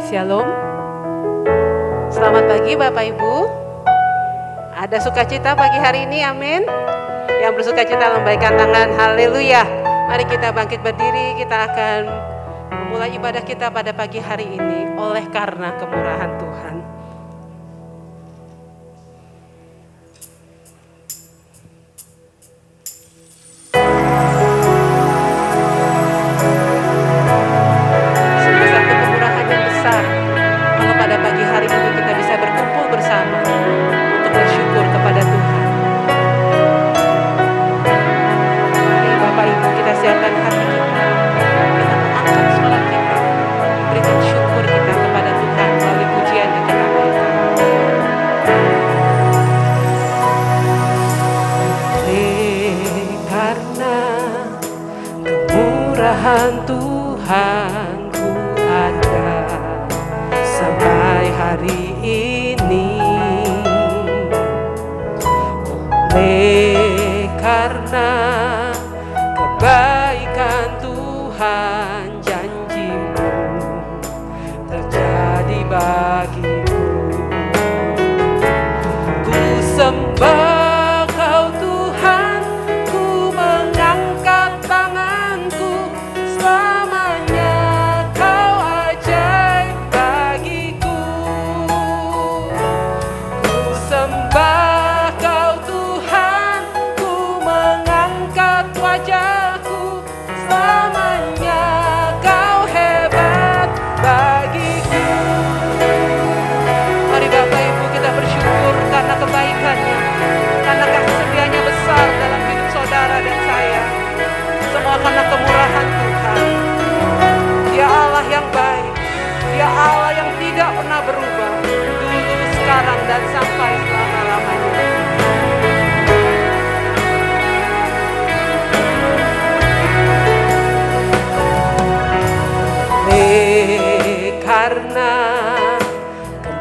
Shalom. Selamat pagi Bapak Ibu. Ada sukacita pagi hari ini, amin. Yang bersukacita lambaikan tangan, haleluya. Mari kita bangkit berdiri, kita akan memulai ibadah kita pada pagi hari ini oleh karena kemurahan Tuhan. Tuhanku ada sampai hari ini, oleh karena kebaikan Tuhan, janji-Mu terjadi bagiku. Ku sembah karena kemurahan Tuhan. Dia Allah yang baik, Dia Allah yang tidak pernah berubah, dulu, sekarang, dan sampai selama-lamanya. Karena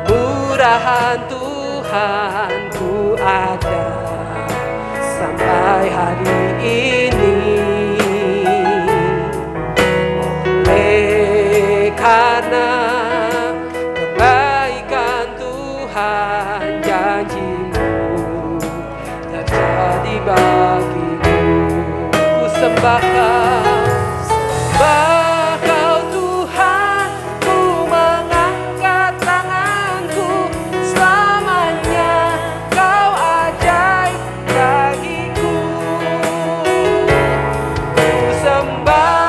kemurahan Tuhan ku ada sampai hari ini. Karena kebaikan Tuhan, janji-Mu terjadi bagiku. Ku sembah Kau, sembah Kau Tuhan, ku mengangkat tanganku, selamanya Kau ajaib bagiku. Ku sembah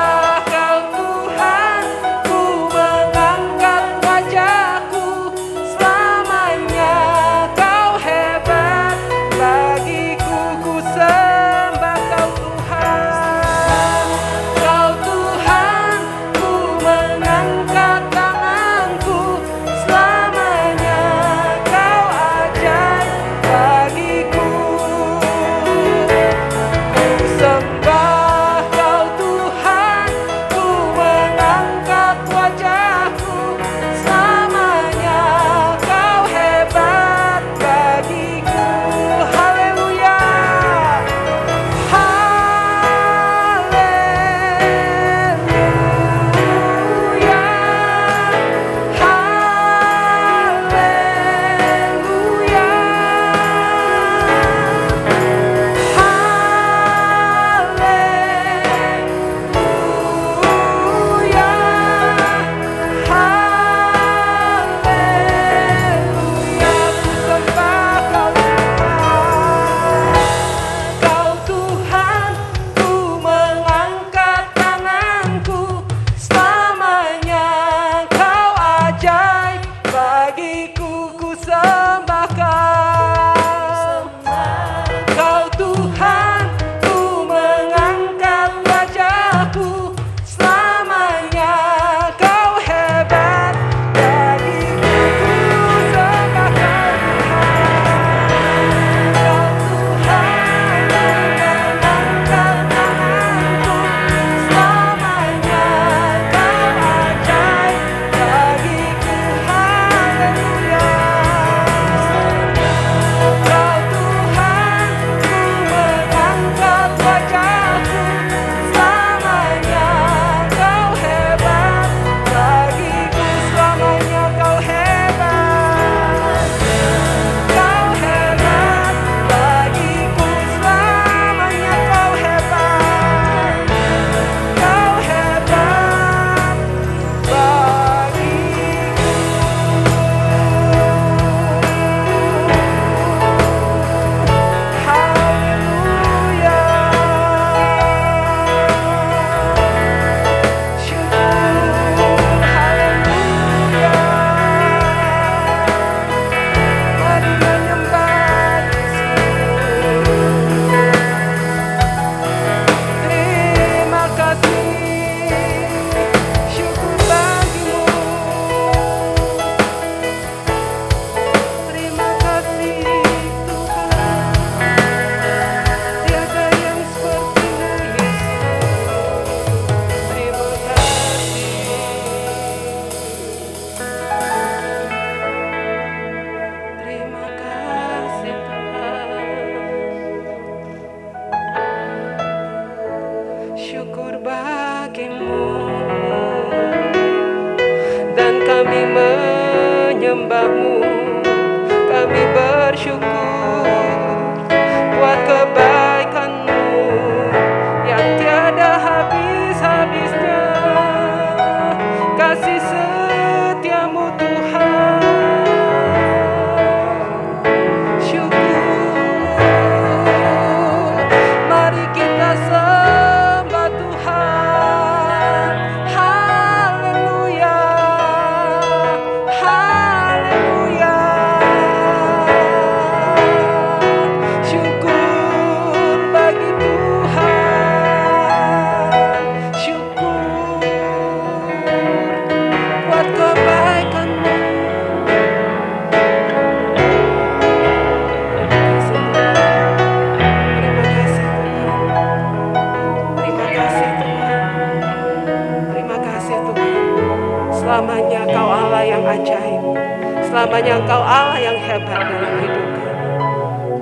selama-lamanya Engkau Allah yang hebat dalam hidup kami.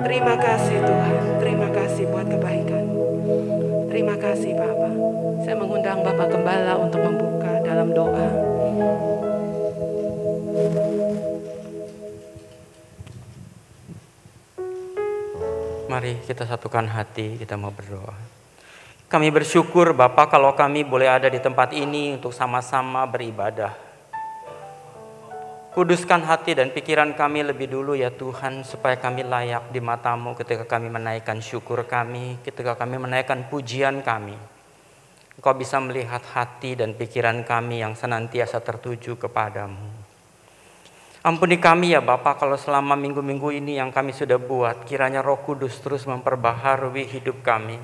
Terima kasih Tuhan, terima kasih buat kebaikan. Terima kasih Bapak. Saya mengundang Bapak Gembala untuk membuka dalam doa. Mari kita satukan hati, kita mau berdoa. Kami bersyukur Bapak kalau kami boleh ada di tempat ini untuk sama-sama beribadah. Kuduskan hati dan pikiran kami lebih dulu ya Tuhan, supaya kami layak di mata-Mu ketika kami menaikkan syukur kami, ketika kami menaikkan pujian kami. Engkau bisa melihat hati dan pikiran kami yang senantiasa tertuju kepadamu. Ampuni kami ya Bapa kalau selama minggu-minggu ini yang kami sudah buat, kiranya Roh Kudus terus memperbaharui hidup kami.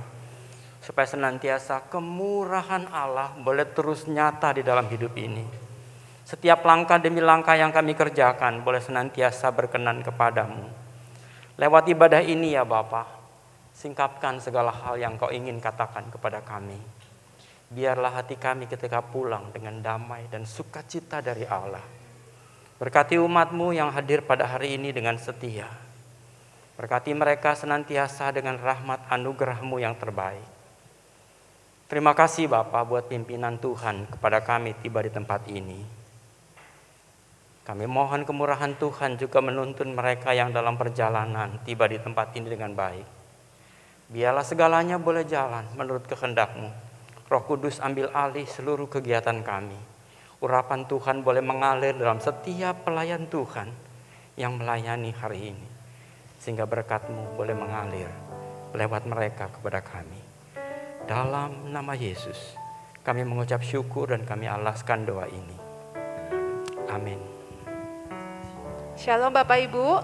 Supaya senantiasa kemurahan Allah boleh terus nyata di dalam hidup ini. Setiap langkah demi langkah yang kami kerjakan boleh senantiasa berkenan kepadamu. Lewat ibadah ini ya Bapa, singkapkan segala hal yang Kau ingin katakan kepada kami. Biarlah hati kami ketika pulang dengan damai dan sukacita dari Allah. Berkati umat-Mu yang hadir pada hari ini dengan setia. Berkati mereka senantiasa dengan rahmat anugerah-Mu yang terbaik. Terima kasih Bapa buat pimpinan Tuhan kepada kami tiba di tempat ini. Kami mohon kemurahan Tuhan juga menuntun mereka yang dalam perjalanan tiba di tempat ini dengan baik. Biarlah segalanya boleh jalan menurut kehendak-Mu. Roh Kudus ambil alih seluruh kegiatan kami. Urapan Tuhan boleh mengalir dalam setiap pelayan Tuhan yang melayani hari ini. Sehingga berkat-Mu boleh mengalir lewat mereka kepada kami. Dalam nama Yesus, kami mengucap syukur dan kami alaskan doa ini. Amin. Shalom Bapak Ibu.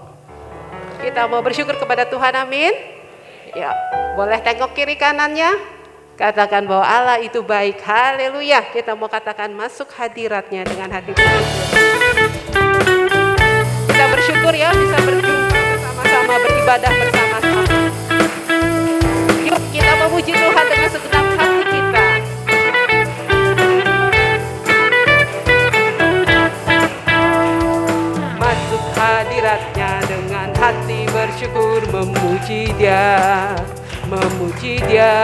Kita mau bersyukur kepada Tuhan, amin. Ya, boleh tengok kiri kanannya. Katakan bahwa Allah itu baik, haleluya. Kita mau katakan masuk hadiratnya dengan hati bersyukur. Kita bersyukur ya bisa berjumpa bersama-sama, beribadah bersama-sama. Yuk kita memuji Tuhan dengan segenap hati kita. Masuk hadiratnya dengan hati bersyukur, memuji Dia. Memuji Dia,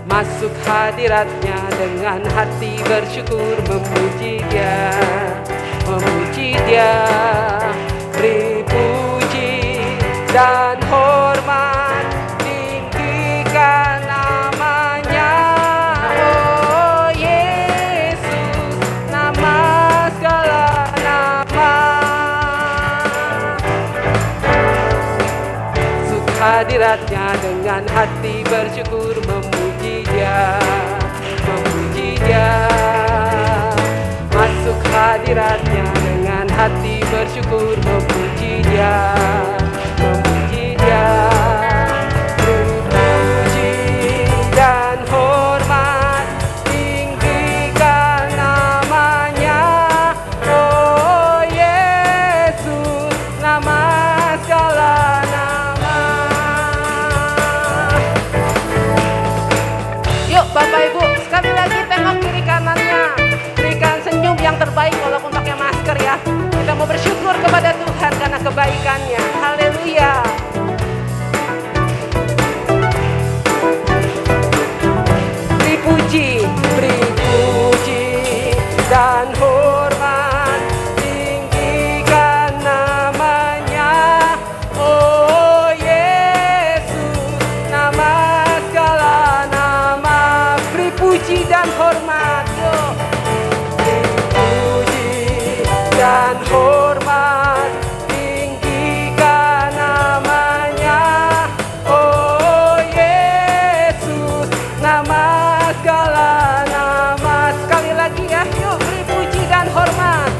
masuk hadiratnya dengan hati bersyukur, memuji Dia, memuji Dia, beri puji dan hormat, tinggikan namanya, oh Yesus, nama segala nama. Hadiratnya dengan hati bersyukur, memuji Dia, memuji Dia. Masuk hadiratnya dengan hati bersyukur, memuji Dia, memuji Dia. Puji dan hormat, tinggikan namanya, oh Yesus, nama segala Bapak Ibu, sekali lagi tengok kiri kanannya. Berikan senyum yang terbaik walaupun pakai masker ya. Kita mau bersyukur kepada Tuhan karena kebaikannya. Haleluya. Beri puji dan hormat, tinggikan namanya, oh Yesus, nama segala nama. Puji dan hormat, yuk. Puji dan hormat, tinggikan namanya, oh Yesus, nama segala nama. Sekali lagi ya, yuk beri puji dan hormat.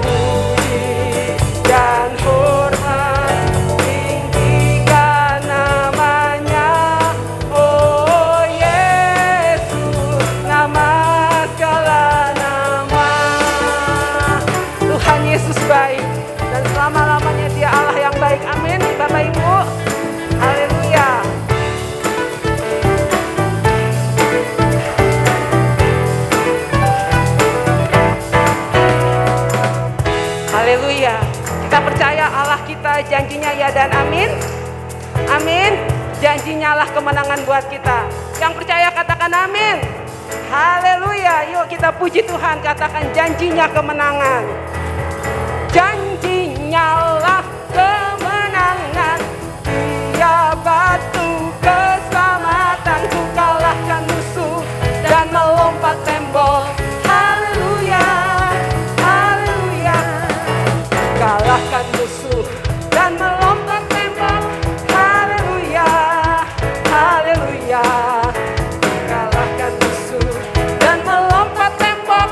Puji dan hormat, tinggikan namanya, oh Yesus, nama segala nama. Tuhan Yesus baik dan selama-lamanya Dia Allah yang baik. Amin Bapak Ibu. Haleluya. kita, janjinya ya dan amin. Amin. Janjinya lah kemenangan buat kita. Yang percaya katakan amin. Haleluya. Yuk kita puji Tuhan, katakan janjinya kemenangan. Janjinya lah kemenangan. Dia batu keselamatan, ku kalahkan musuh dan melompat tembok. Haleluya. Haleluya. Kalahkan musuh dan melompat tembok. Haleluya. Haleluya. Kalahkan musuh dan melompat tembok.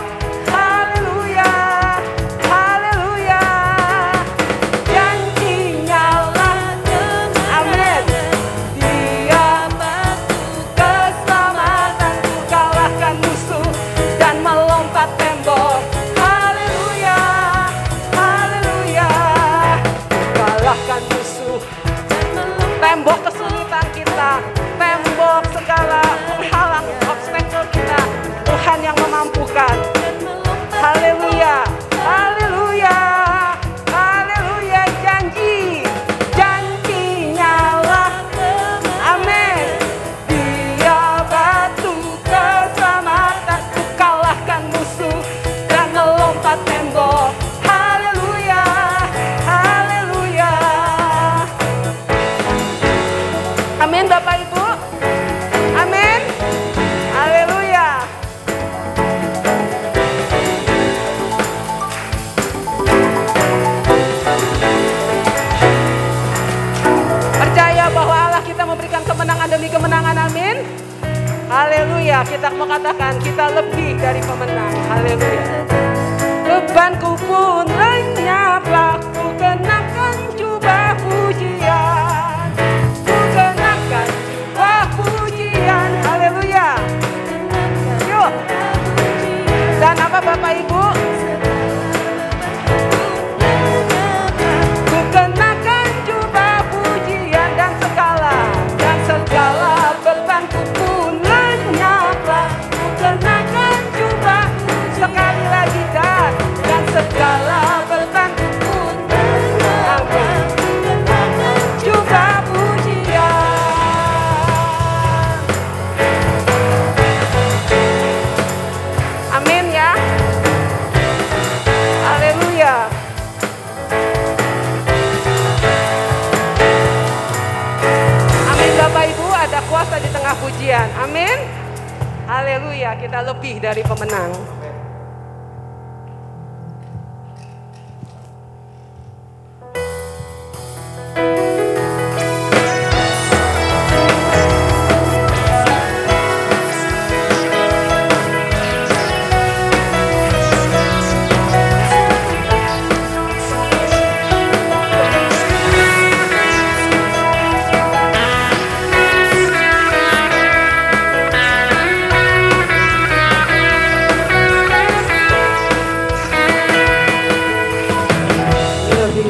Haleluya. Haleluya. Janjinya lah amin. Dia batu keselamatan, ku kalahkan musuh dan melompat tembok. Haleluya. Haleluya. Kalahkan musuh, tembok kesulitan kita, tembok segala penghalang obstacle kita, Tuhan yang memampukan. Haleluya. Haleluya. Haleluya. Janjinya lah amin. Dia batu keselamatan, ku kalahkan musuh dan melompat tembok. Haleluya. Haleluya. Amin Bapak Ibu. Amin. Haleluya. Percaya bahwa Allah kita memberikan kemenangan demi kemenangan. Amin. Haleluya. Kita mau katakan kita lebih dari pemenang. Haleluya. Bebanku pun lenyaplah, ku kenakan jubah pujian. Ku kenakan jubah pujian. Haleluya. Yuk. Dan apa Bapak Ibu? Ku kenakan jubah pujian dan segala bebanku pun lenyaplah. Ku kenakan jubah sekali lagi dan segala bebanku pun lenyaplah. Jubah pujian. Amin ya. Haleluya. Amin Bapak Ibu, ada kuasa di tengah pujian. Amin. Haleluya, kita lebih dari pemenang.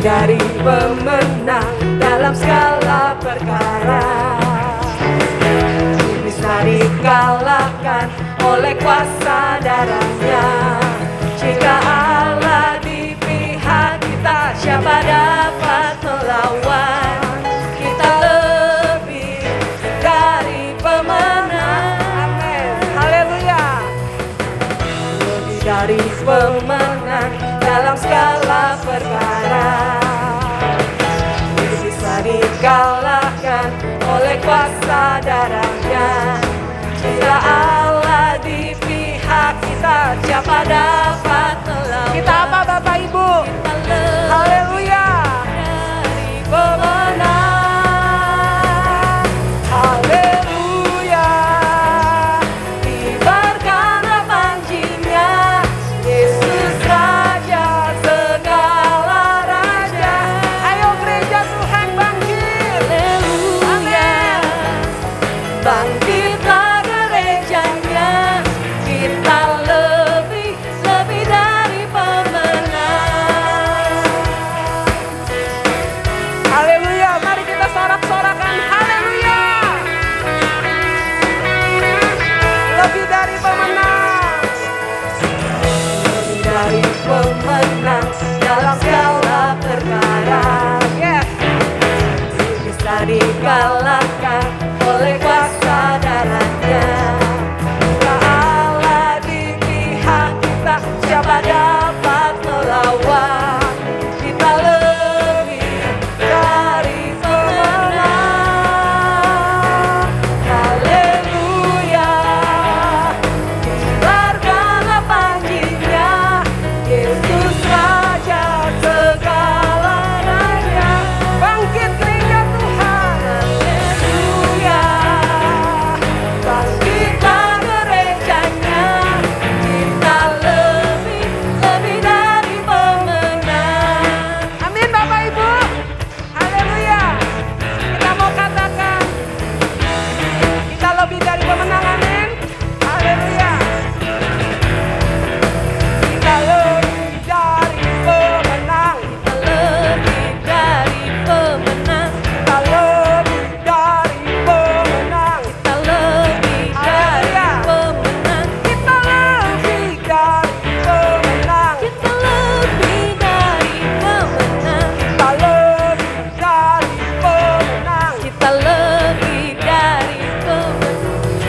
Dari pemenang dalam segala perkara, bisa dikalahkan oleh kuasa darahnya. Jika Allah di pihak kita, siapa dapat melawan? Kita lebih dari pemenang. Amin. Haleluya. Lebih dari pemenang dalam segala perkara, bisa dikalahkan oleh kuasa darahnya. Jika Allah di pihak kita, siapa dapat melawan? Kita apa Bapak Ibu? Haleluya. Dari pemenang. Haleluya. Kibarkanlah panjinya, Yesus Raja segala raja. Ayo gereja Tuhan bangkit. Amin. Bangkitlah gerejanya, kita lebih dari pemenang. Haleluya, mari kita sorak-sorakan haleluya. Lebih dari pemenang. Lebih dari pemenang dalam segala perkara. Yes. dikalahkan oleh kuasa darahnya. Allah di pihak kita, siapa dapat melawan? Kita lebih dari pemenang. Haleluya, kibarkanlah panjinya, Yesus Raja segala raja. Bangkit gereja Tuhan, haleluya. Bangkitlah gerejanya, kita lebih dari pemenang. Amin Bapak Ibu. Haleluya. Kita mau katakan kita lebih dari pemenang. Amin. Haleluya. Kita lebih dari pemenang. Lebih dari pemenang, Kita lebih dari pemenang. kita lebih dari pemenang, Kita lebih dari pemenang. kita lebih dari pemenang, Kita lebih dari pemenang. kita lebih dari pemenang.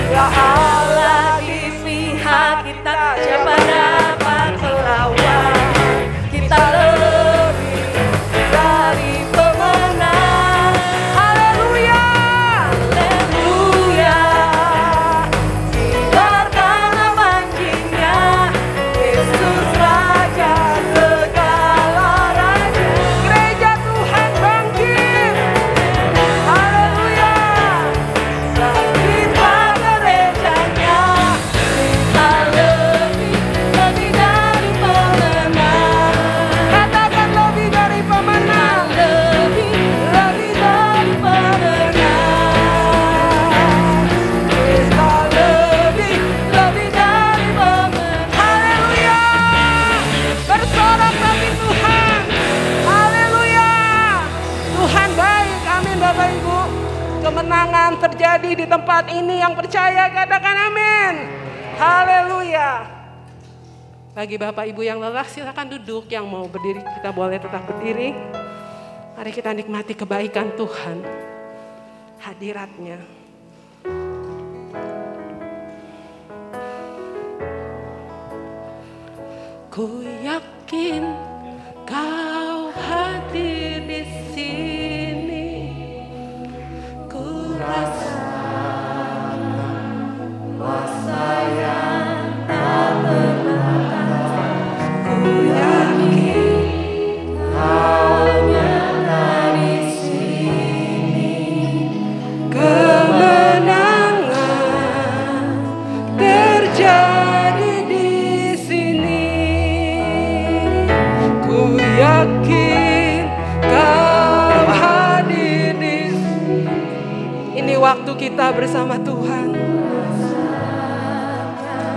Ya Allah di pihak kita, siapa dapat melawan? Kita lebih dari pemenang. Haleluya. Haleluya, kibarkanlah panjinya, Yesus Raja segala raja. Gereja Tuhan bangkit. Haleluya. Bangkitlah gerejanya, kita lebih dari pemenang. Katakan lebih dari pemenang. Lebih dari pemenang. Kita lebih. Lebih dari pemenang. Haleluya. Bersorak bagi Tuhan. Haleluya. Tuhan baik. Amin Bapak Ibu. Kemenangan terjadi di tempat ini. Yang percaya katakan amin. Haleluya. Bagi Bapak Ibu yang lelah silakan duduk. Yang mau berdiri kita boleh tetap berdiri. Mari kita nikmati kebaikan Tuhan. Hadiratnya. Ku yakin kau hadir di sini. Ku rasa kuasa yang tak pernah. Ku yakin kau nyata di sini. Kemenangan terjadi di sini. Ku yakin kau hadir di sini. Ini waktu kita bersama Tuhan.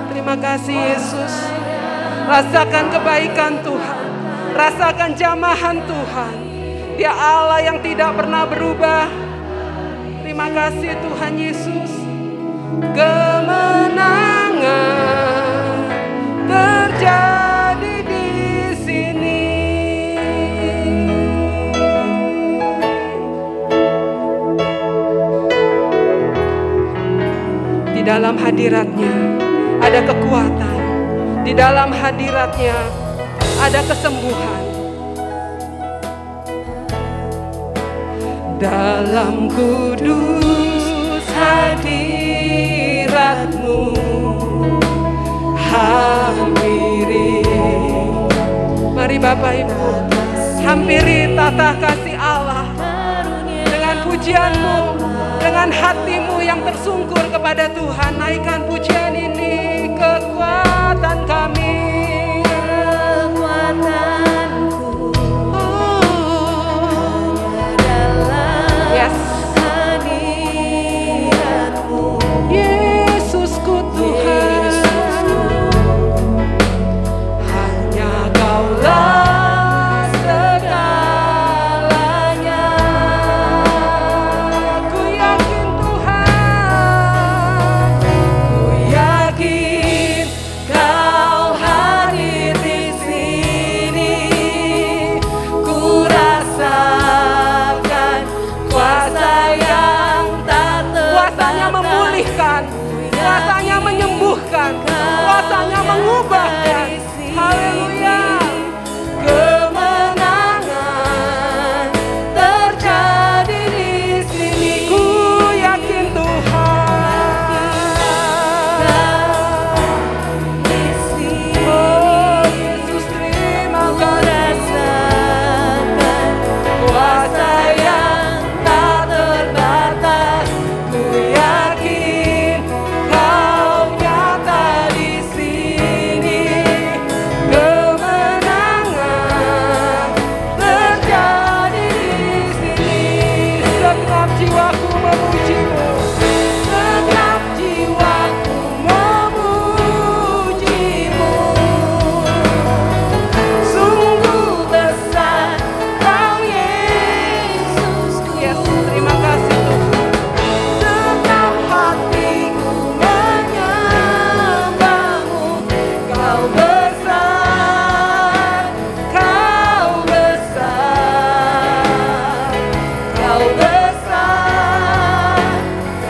Terima kasih Yesus. Rasakan kebaikan Tuhan. Rasakan jamahan Tuhan. Dia Allah yang tidak pernah berubah. Terima kasih Tuhan Yesus. Kemenangan terjadi di sini. Di dalam hadiratnya ada kekuatan. Di dalam hadiratnya ada kesembuhan. Dalam kudus hadirat-Mu hampiri. Mari Bapak Ibu hampiri tata kasih Allah dengan pujian-Mu, dengan hatimu yang tersungkur kepada Tuhan. Naikkan pujian ini, kekuatan kami. Kekuatanku Yes. hadirat-Mu, Yesusku Tuhan, hanya Kaulah segalanya. Ku yakin Tuhan, ku yakin hanya mengubahkan. Haleluya. Kemenangan terjadi di sini. Ku yakin Tuhan. Di sini. Oh Yesus, terima kasih. Rasakan kuasa yang tak terbatas. Ku yakin Kau nyata di sini. Kemenangan terjadi di sini. Segenap jiwaku memuji-Mu. Segenap jiwaku memuji-Mu. Sungguh besar Kau Yesusku. Yes, terima kasih Tuhan. Segenap hatiku menyembah-Mu. Kau besar, Kau besar, Kau besar,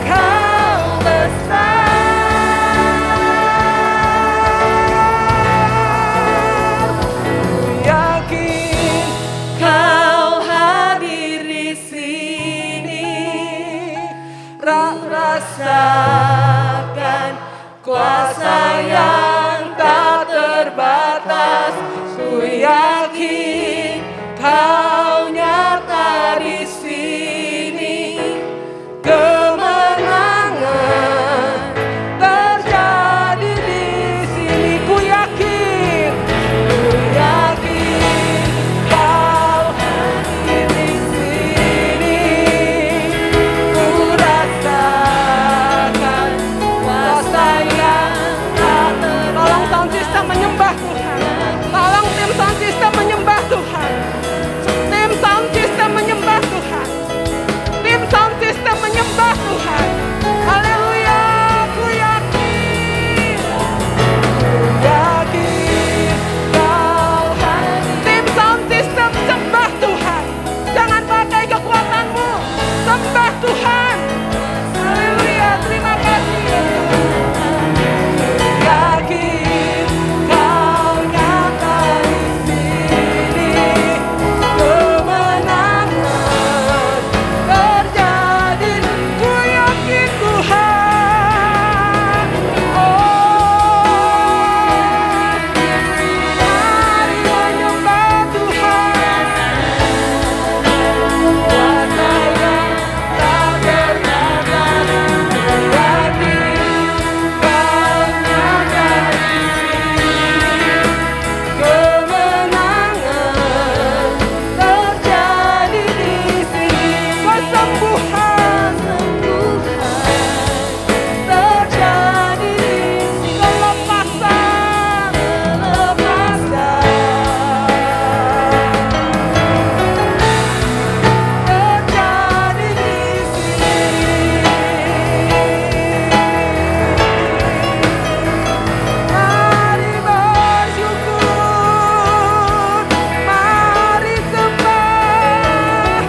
Kau besar. Ku yakin Kau hadir di sini. Rasakan kuasa yang tak terbatas. Ku yakin Kau nyata di sini. Kemenangan terjadi di sini. Ku yakin Kau hadir di sini. Ku rasakan kuasa yang tak Tolong sound terbatas. system menyembah Tuhan. Tolong tim sound system menyembah Tuhan. Tim sound system menyembah Tuhan. Tim sound system menyembah Tuhan. Haleluya, ku yakin. Yakin Kau hadir. Tim sound system sembah Tuhan. Jangan pakai kekuatanmu. Sembah Tuhan. Haleluya, terima kasih. Yakin Kau nyata di sini. Kemenangan terjadi. Ku yakin Tuhan. Mari menyembah Tuhan. Kuasa yang tak terbatas. Yakin Kau nyata di sini. Kemenangan terjadi di sini. Kesembuhan, terjadi di sini. kelepasan, Terjadi di sini. mari bersyukur, mari sembah,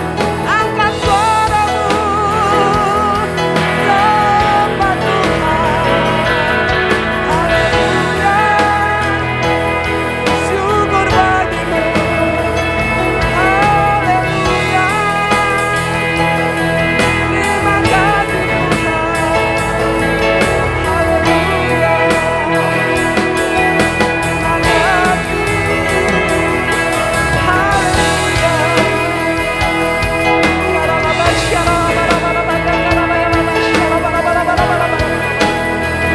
angkat suaramu, sembah Tuhan. Haleluya, syukur bagimu. Haleluya, terima kasih Tuhan. Haleluya,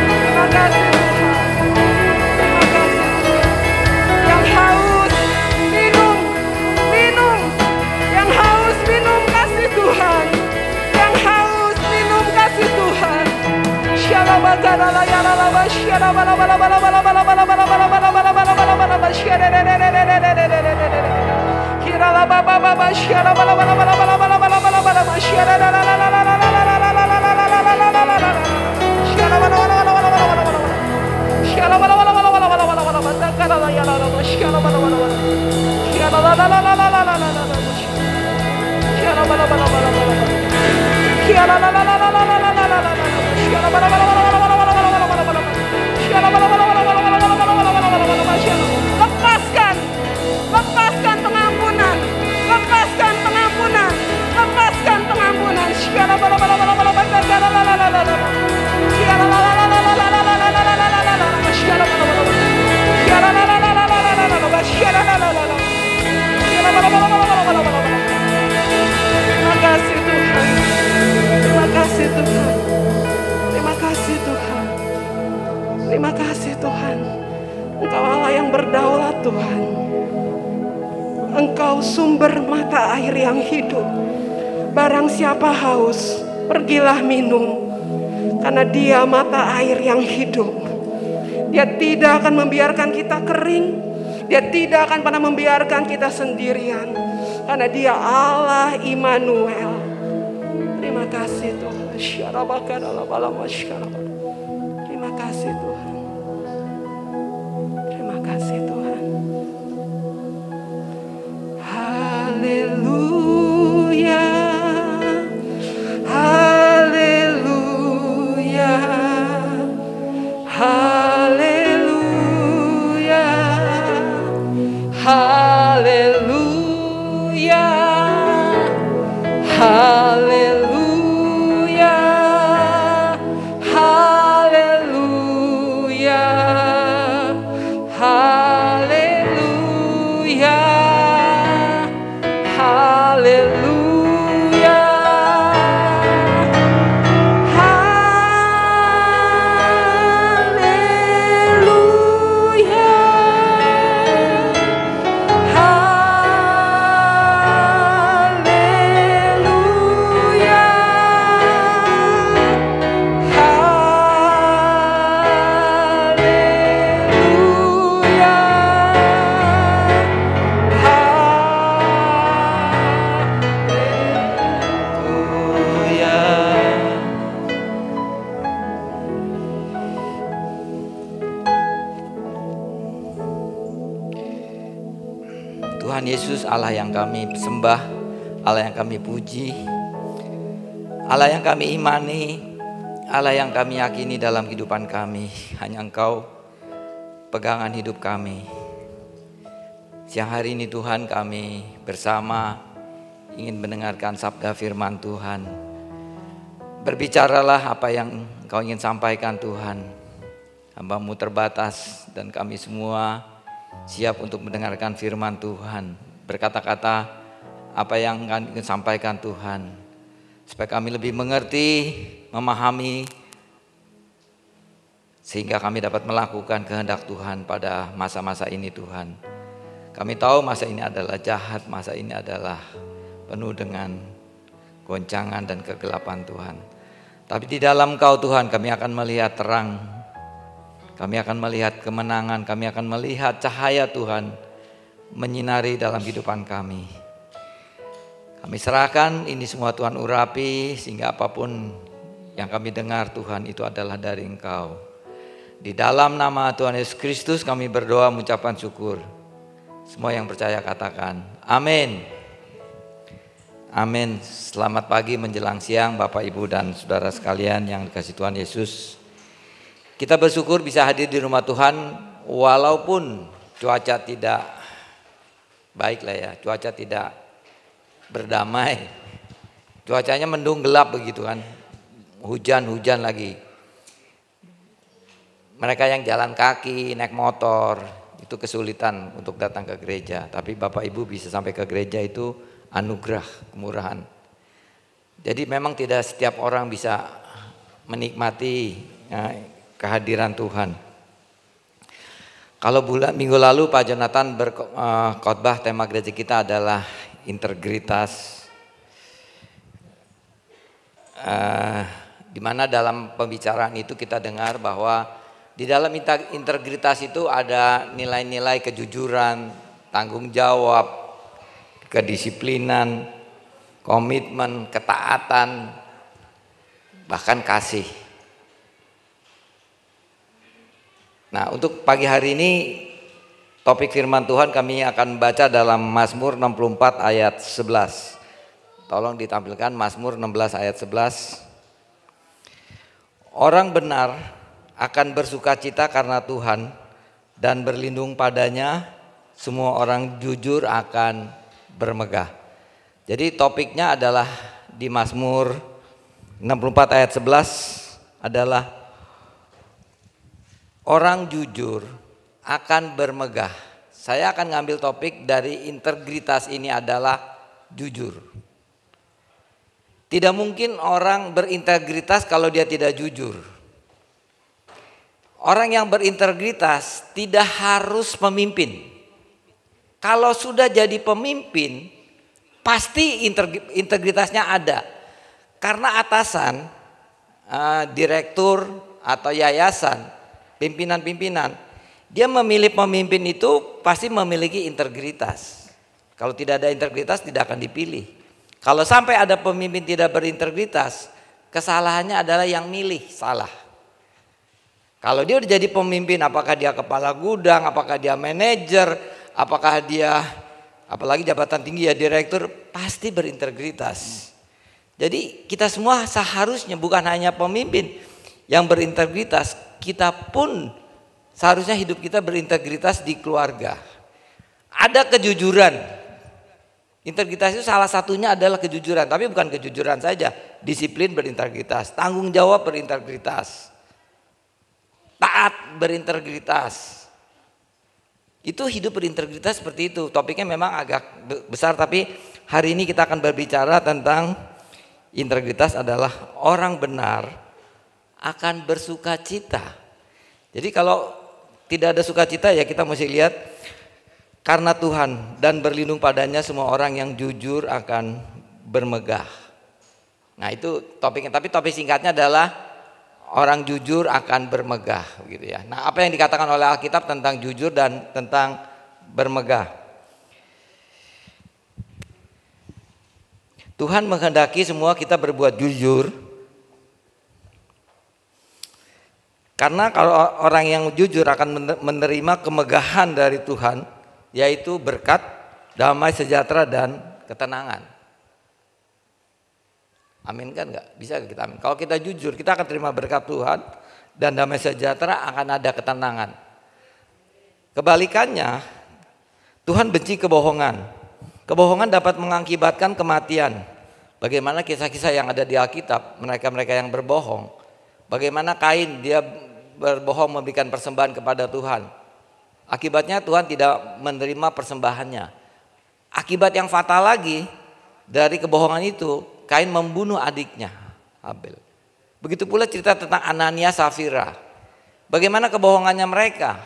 terima kasih. Yang haus minum, minum. Yang haus minum kasih Tuhan. Yang haus minum kasih Tuhan. Shia Tuhan. Engkau sumber mata air yang hidup. Barang siapa haus, pergilah minum. Karena Dia mata air yang hidup. Dia tidak akan membiarkan kita kering. Dia tidak akan pernah membiarkan kita sendirian. Karena Dia Allah Immanuel. Terima kasih Tuhan. Terima kasih Tuhan. Terima kasih Tuhan. Haleluya. Haleluya. Haleluya. Haleluya. Haleluya. Haleluya. Haleluya. Haleluya. Tuhan Yesus, Allah yang kami sembah, Allah yang kami puji, Allah yang kami imani, Allah yang kami yakini dalam kehidupan kami. Hanya Engkau pegangan hidup kami. Siang hari ini Tuhan, kami bersama ingin mendengarkan sabda firman Tuhan. Berbicaralah apa yang Engkau ingin sampaikan Tuhan. Hamba-Mu terbatas dan kami semua siap untuk mendengarkan firman Tuhan. Berkata-kata apa yang ingin sampaikan Tuhan. Supaya kami lebih mengerti, memahami, sehingga kami dapat melakukan kehendak Tuhan pada masa-masa ini Tuhan. Kami tahu masa ini adalah jahat, masa ini adalah penuh dengan goncangan dan kegelapan Tuhan. Tapi di dalam Kau Tuhan kami akan melihat terang. Kami akan melihat kemenangan, kami akan melihat cahaya Tuhan menyinari dalam kehidupan kami. Kami serahkan ini semua Tuhan urapi, sehingga apapun yang kami dengar Tuhan itu adalah dari Engkau. Di dalam nama Tuhan Yesus Kristus kami berdoa mengucapkan syukur. Semua yang percaya katakan amin. Amin. Selamat pagi menjelang siang Bapak Ibu dan saudara sekalian yang dikasihi Tuhan Yesus. Kita bersyukur bisa hadir di rumah Tuhan walaupun cuaca tidak baik lah ya, cuaca tidak berdamai. Cuacanya mendung gelap begitu kan, hujan lagi. Mereka yang jalan kaki, naik motor itu kesulitan untuk datang ke gereja. Tapi Bapak Ibu bisa sampai ke gereja itu anugerah, kemurahan. Jadi memang tidak setiap orang bisa menikmati kehadiran Tuhan. Kalau minggu lalu Pak Jonathan berkhotbah, tema gereja kita adalah integritas. Di mana dalam pembicaraan itu kita dengar bahwa di dalam integritas itu ada nilai-nilai kejujuran, tanggung jawab, kedisiplinan, komitmen, ketaatan, bahkan kasih. Nah, untuk pagi hari ini topik firman Tuhan kami akan baca dalam Mazmur 64 ayat 11. Tolong ditampilkan Mazmur 16 ayat 11. Orang benar akan bersukacita karena Tuhan dan berlindung padanya, semua orang jujur akan bermegah. Jadi topiknya adalah di Mazmur 64 ayat 11 adalah orang jujur akan bermegah. Saya akan ngambil topik dari integritas ini adalah jujur. Tidak mungkin orang berintegritas kalau dia tidak jujur. Orang yang berintegritas tidak harus memimpin. Kalau sudah jadi pemimpin, pasti integritasnya ada. Karena atasan, direktur atau yayasan, pimpinan-pimpinan, dia memilih pemimpin itu pasti memiliki integritas. Kalau tidak ada integritas tidak akan dipilih. Kalau sampai ada pemimpin tidak berintegritas, kesalahannya adalah yang milih salah. Kalau dia udah jadi pemimpin, apakah dia kepala gudang, apakah dia manajer, apakah dia apalagi jabatan tinggi ya direktur, pasti berintegritas. Jadi kita semua seharusnya bukan hanya pemimpin yang berintegritas, kita pun seharusnya hidup kita berintegritas di keluarga. Ada kejujuran. Integritas itu salah satunya adalah kejujuran, tapi bukan kejujuran saja, disiplin berintegritas, tanggung jawab berintegritas, taat berintegritas. Itu hidup berintegritas seperti itu. Topiknya memang agak besar, tapi hari ini kita akan berbicara tentang integritas adalah orang benar akan bersukacita. Jadi kalau tidak ada sukacita ya kita mesti lihat karena Tuhan dan berlindung padanya semua orang yang jujur akan bermegah. Nah itu topiknya, tapi topik singkatnya adalah orang jujur akan bermegah gitu ya. Nah, apa yang dikatakan oleh Alkitab tentang jujur dan tentang bermegah? Tuhan menghendaki semua kita berbuat jujur. Karena kalau orang yang jujur akan menerima kemegahan dari Tuhan, yaitu berkat, damai sejahtera dan ketenangan. Amin kan enggak? Bisa kita amin. Kalau kita jujur, kita akan terima berkat Tuhan dan damai sejahtera, akan ada ketenangan. Kebalikannya, Tuhan benci kebohongan. Kebohongan dapat mengakibatkan kematian. Bagaimana kisah-kisah yang ada di Alkitab, mereka-mereka yang berbohong. Bagaimana Kain, dia berbohong memberikan persembahan kepada Tuhan. Akibatnya Tuhan tidak menerima persembahannya. Akibat yang fatal lagi dari kebohongan itu, Kain membunuh adiknya Abel. Begitu pula cerita tentang Anania Safira. Bagaimana kebohongannya mereka?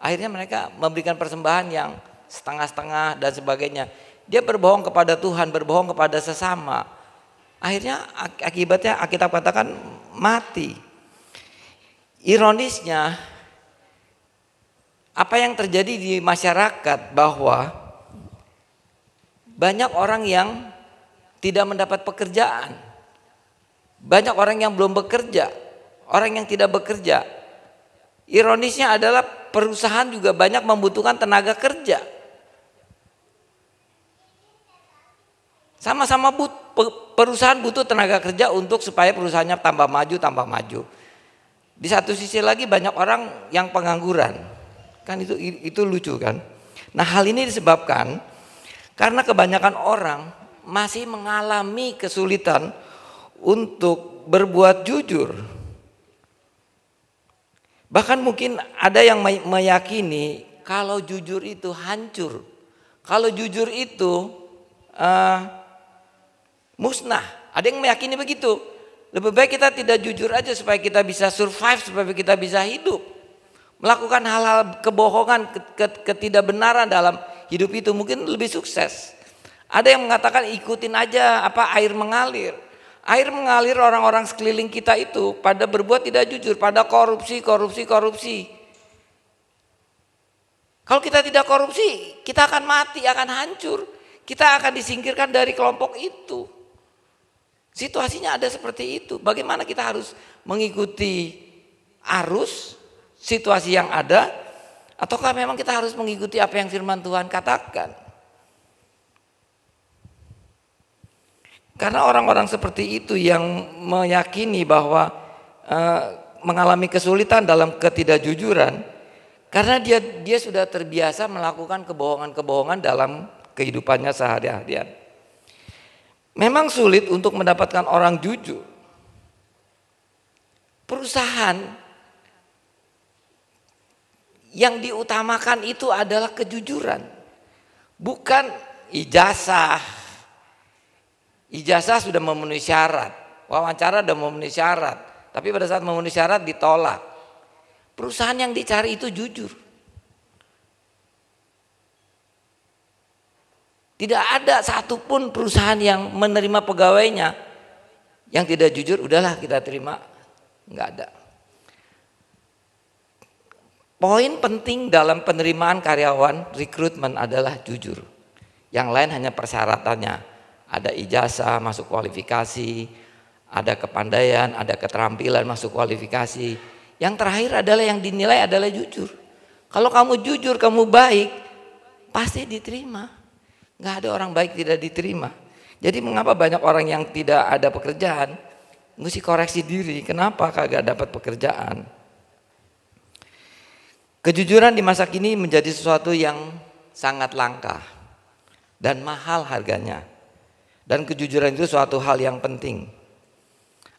Akhirnya mereka memberikan persembahan yang setengah-setengah dan sebagainya. Dia berbohong kepada Tuhan, berbohong kepada sesama. Akhirnya akibatnya Alkitab katakan mati. Ironisnya, apa yang terjadi di masyarakat bahwa banyak orang yang tidak mendapat pekerjaan. Banyak orang yang belum bekerja, orang yang tidak bekerja. Ironisnya adalah perusahaan juga banyak membutuhkan tenaga kerja. Sama-sama perusahaan butuh tenaga kerja untuk supaya perusahaannya tambah maju. Di satu sisi lagi banyak orang yang pengangguran. Kan itu lucu kan? Nah, hal ini disebabkan karena kebanyakan orang masih mengalami kesulitan untuk berbuat jujur. Bahkan mungkin ada yang meyakini kalau jujur itu hancur. Kalau jujur itu musnah. Ada yang meyakini begitu. Lebih baik kita tidak jujur aja supaya kita bisa survive, supaya kita bisa hidup. Melakukan hal-hal kebohongan, ketidakbenaran dalam hidup itu mungkin lebih sukses. Ada yang mengatakan ikutin aja apa air mengalir. Air mengalir, orang-orang sekeliling kita itu pada berbuat tidak jujur, pada korupsi. Kalau kita tidak korupsi, kita akan mati, akan hancur. Kita akan disingkirkan dari kelompok itu. Situasinya ada seperti itu. Bagaimana kita harus mengikuti arus situasi yang ada, ataukah memang kita harus mengikuti apa yang firman Tuhan katakan? Karena orang-orang seperti itu yang meyakini bahwa mengalami kesulitan dalam ketidakjujuran, karena dia sudah terbiasa melakukan kebohongan-kebohongan dalam kehidupannya sehari-hari. Memang sulit untuk mendapatkan orang jujur. Perusahaan yang diutamakan itu adalah kejujuran, bukan ijazah. Ijazah sudah memenuhi syarat, wawancara sudah memenuhi syarat, tapi pada saat memenuhi syarat ditolak. Perusahaan yang dicari itu jujur. Tidak ada satupun perusahaan yang menerima pegawainya yang tidak jujur, udahlah kita terima. Enggak ada. Poin penting dalam penerimaan karyawan rekrutmen adalah jujur. Yang lain hanya persyaratannya. Ada ijazah masuk kualifikasi, ada kepandaian, ada keterampilan masuk kualifikasi. Yang terakhir adalah yang dinilai adalah jujur. Kalau kamu jujur, kamu baik, pasti diterima. Nggak ada orang baik tidak diterima. Jadi mengapa banyak orang yang tidak ada pekerjaan, mesti koreksi diri, kenapa kagak dapat pekerjaan. Kejujuran di masa kini menjadi sesuatu yang sangat langka dan mahal harganya. Dan kejujuran itu suatu hal yang penting.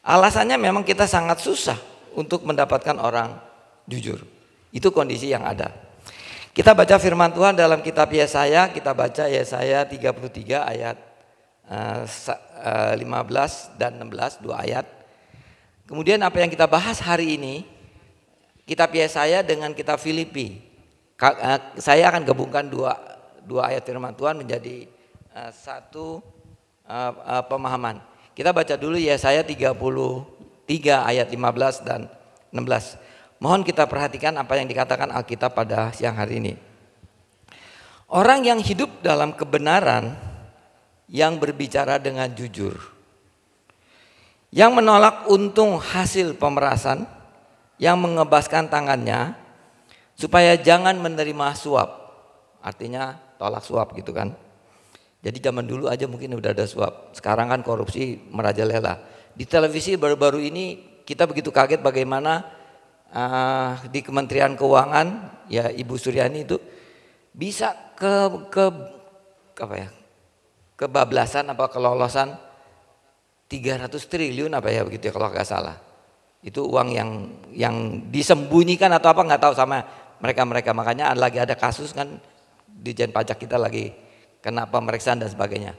Alasannya memang kita sangat susah untuk mendapatkan orang jujur. Itu kondisi yang ada. Kita baca firman Tuhan dalam kitab Yesaya, kita baca Yesaya 33 ayat 15 dan 16, 2 ayat. Kemudian apa yang kita bahas hari ini, kitab Yesaya dengan kitab Filipi. Saya akan gabungkan dua ayat firman Tuhan menjadi satu pemahaman. Kita baca dulu Yesaya 33 ayat 15 dan 16. Mohon kita perhatikan apa yang dikatakan Alkitab pada siang hari ini. Orang yang hidup dalam kebenaran, yang berbicara dengan jujur, yang menolak untung hasil pemerasan, yang mengebaskan tangannya supaya jangan menerima suap. Artinya tolak suap gitu kan. Jadi zaman dulu aja mungkin udah ada suap. Sekarang kan korupsi merajalela. Di televisi baru-baru ini kita begitu kaget bagaimana di Kementerian Keuangan ya Ibu Suryani itu bisa kebablasan apa kelolosan 300 triliun apa ya begitu ya kalau nggak salah. Itu uang yang disembunyikan atau apa nggak tahu sama mereka. Makanya lagi ada kasus kan Ditjen Pajak kita lagi kena pemeriksaan dan sebagainya.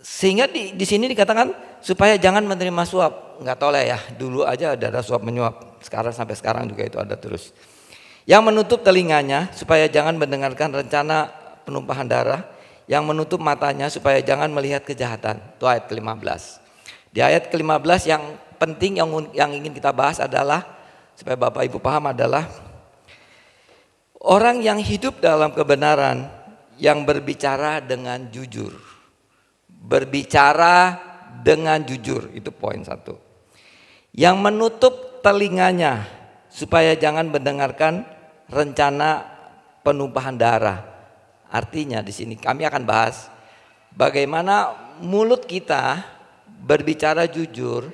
Sehingga di sini dikatakan supaya jangan menerima suap. Nggak tahu lah ya, dulu aja ada suap menyuap. Sekarang sampai sekarang juga itu ada terus. Yang menutup telinganya supaya jangan mendengarkan rencana penumpahan darah. Yang menutup matanya supaya jangan melihat kejahatan. Itu ayat ke-15. Di ayat ke-15 yang penting yang ingin kita bahas adalah, supaya Bapak Ibu paham adalah, orang yang hidup dalam kebenaran, yang berbicara dengan jujur. Berbicara dengan jujur, itu poin 1. Yang menutup telinganya supaya jangan mendengarkan rencana penumpahan darah. Artinya di sini kami akan bahas bagaimana mulut kita berbicara jujur,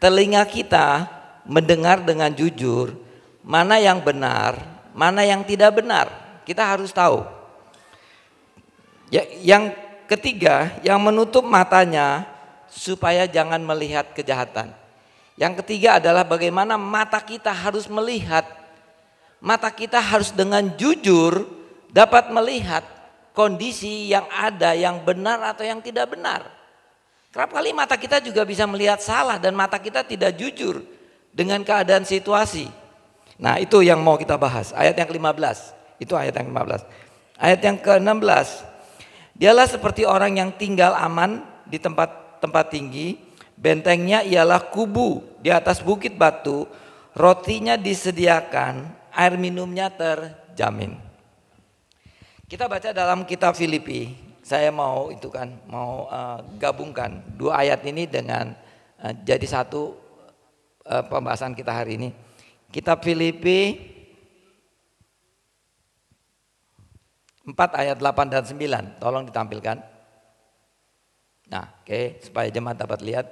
telinga kita mendengar dengan jujur, mana yang benar, mana yang tidak benar. Kita harus tahu. Yang ketiga, yang menutup matanya supaya jangan melihat kejahatan. Yang ketiga adalah bagaimana mata kita harus melihat. Mata kita harus dengan jujur dapat melihat kondisi yang ada, yang benar atau yang tidak benar. Kerap kali mata kita juga bisa melihat salah dan mata kita tidak jujur dengan keadaan situasi. Nah itu yang mau kita bahas. Ayat yang ke-15. Itu ayat yang ke-15. Ayat yang ke-16. Dialah seperti orang yang tinggal aman di tempat tinggi, bentengnya ialah kubu di atas bukit batu, rotinya disediakan, air minumnya terjamin. Kita baca dalam kitab Filipi, saya mau gabungkan dua ayat ini dengan jadi satu pembahasan kita hari ini. Kitab Filipi 4 ayat 8 dan 9, tolong ditampilkan. Nah, oke, supaya jemaat dapat lihat.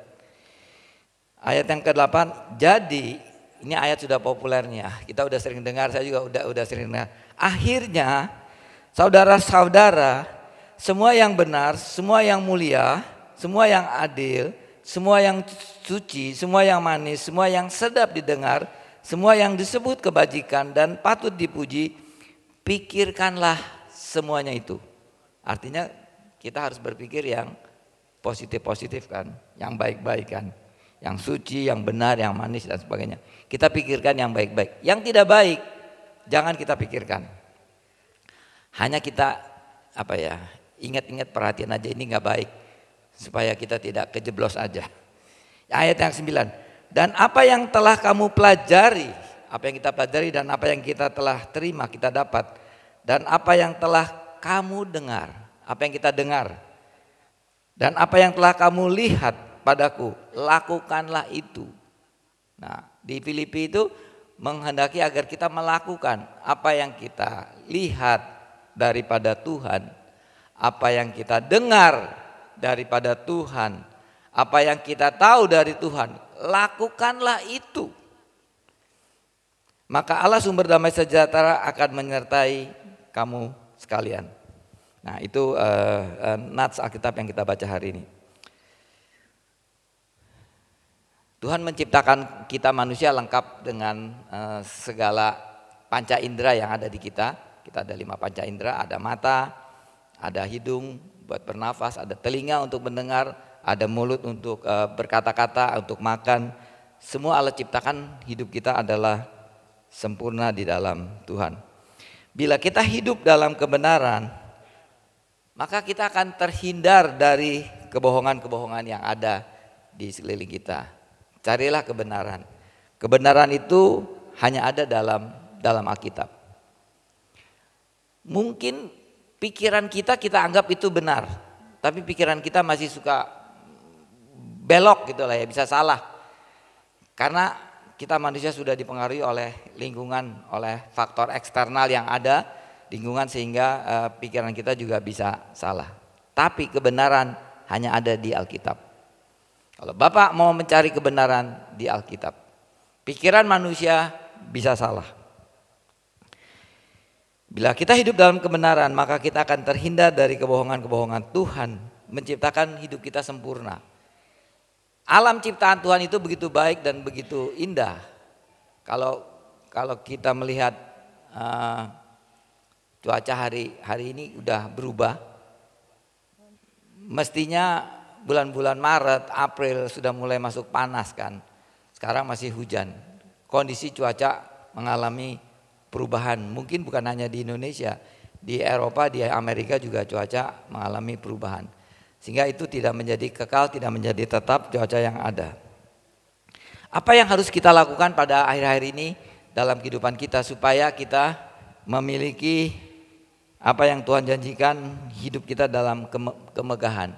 Ayat yang ke-8, jadi ini ayat sudah populernya. Kita udah sering dengar, saya juga udah sering dengar. Akhirnya, saudara-saudara, semua yang benar, semua yang mulia, semua yang adil, semua yang suci, semua yang manis, semua yang sedap didengar, semua yang disebut kebajikan dan patut dipuji, pikirkanlah semuanya itu. Artinya kita harus berpikir yang positif-positif kan, yang baik-baik kan, yang suci, yang benar, yang manis dan sebagainya. Kita pikirkan yang baik-baik. Yang tidak baik jangan kita pikirkan. Hanya kita ingat-ingat, perhatian aja, ini nggak baik, supaya kita tidak kejeblos aja. Ayat yang 9, dan apa yang telah kamu pelajari, apa yang kita pelajari dan apa yang kita telah terima, kita dapat, dan apa yang telah kamu dengar, apa yang kita dengar, dan apa yang telah kamu lihat padaku, lakukanlah itu. Nah, di Filipi itu menghendaki agar kita melakukan apa yang kita lihat daripada Tuhan, apa yang kita dengar daripada Tuhan, apa yang kita tahu dari Tuhan, lakukanlah itu. Maka Allah sumber damai sejahtera akan menyertai kamu sekalian. Nah, itu nats Alkitab yang kita baca hari ini. Tuhan menciptakan kita manusia lengkap dengan segala panca indera yang ada di kita. Kita ada 5 panca indera, ada mata, ada hidung buat bernafas, ada telinga untuk mendengar, ada mulut untuk berkata-kata, untuk makan. Semua Allah ciptakan, hidup kita adalah sempurna di dalam Tuhan. Bila kita hidup dalam kebenaran, maka kita akan terhindar dari kebohongan-kebohongan yang ada di sekeliling kita. Carilah kebenaran. Kebenaran itu hanya ada dalam Alkitab. Mungkin pikiran kita anggap itu benar, tapi pikiran kita masih suka belok gitu lah ya, bisa salah. Karena kita manusia sudah dipengaruhi oleh lingkungan, oleh faktor eksternal yang ada lingkungan, sehingga pikiran kita juga bisa salah. Tapi kebenaran hanya ada di Alkitab. Kalau Bapak mau mencari kebenaran di Alkitab, pikiran manusia bisa salah. Bila kita hidup dalam kebenaran, maka kita akan terhindar dari kebohongan-kebohongan. Tuhan menciptakan hidup kita sempurna. Alam ciptaan Tuhan itu begitu baik dan begitu indah. Kalau kita melihat cuaca hari ini udah berubah. Mestinya bulan-bulan Maret, April sudah mulai masuk panas kan. Sekarang masih hujan. Kondisi cuaca mengalami perubahan. Mungkin bukan hanya di Indonesia, di Eropa, di Amerika juga cuaca mengalami perubahan. Sehingga itu tidak menjadi kekal, tidak menjadi tetap cuaca yang ada. Apa yang harus kita lakukan pada akhir-akhir ini dalam kehidupan kita supaya kita memiliki apa yang Tuhan janjikan, hidup kita dalam kemegahan.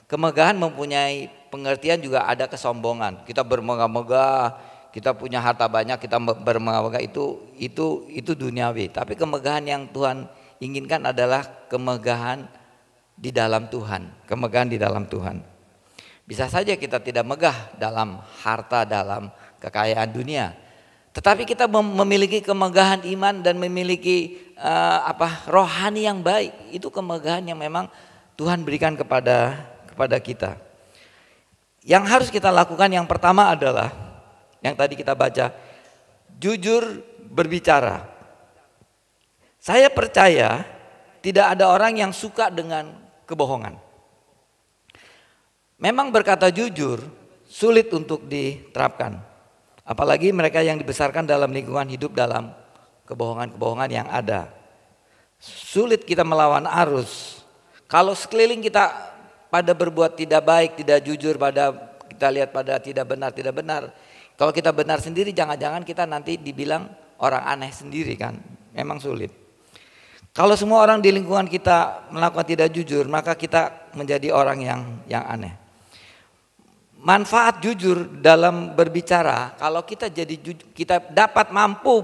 Kemegahan mempunyai pengertian juga ada kesombongan. Kita bermegah-megah, kita punya harta banyak, kita bermegah-megah, itu duniawi. Tapi kemegahan yang Tuhan inginkan adalah kemegahan di dalam Tuhan, kemegahan di dalam Tuhan. Bisa saja kita tidak megah dalam harta, dalam kekayaan dunia, tetapi kita memiliki kemegahan iman dan memiliki rohani yang baik. Itu kemegahan yang memang Tuhan berikan kepada kita. Yang harus kita lakukan yang pertama adalah yang tadi kita baca, jujur berbicara. Saya percaya tidak ada orang yang suka dengan kebohongan. Memang berkata jujur sulit untuk diterapkan. Apalagi mereka yang dibesarkan dalam lingkungan hidup dalam kebohongan-kebohongan yang ada. Sulit kita melawan arus. Kalau sekeliling kita pada berbuat tidak baik, tidak jujur, pada kita lihat pada tidak benar. Kalau kita benar sendiri, jangan-jangan kita nanti dibilang orang aneh sendiri kan. Memang sulit. Kalau semua orang di lingkungan kita melakukan tidak jujur, maka kita menjadi orang yang aneh. Manfaat jujur dalam berbicara, kalau kita dapat mampu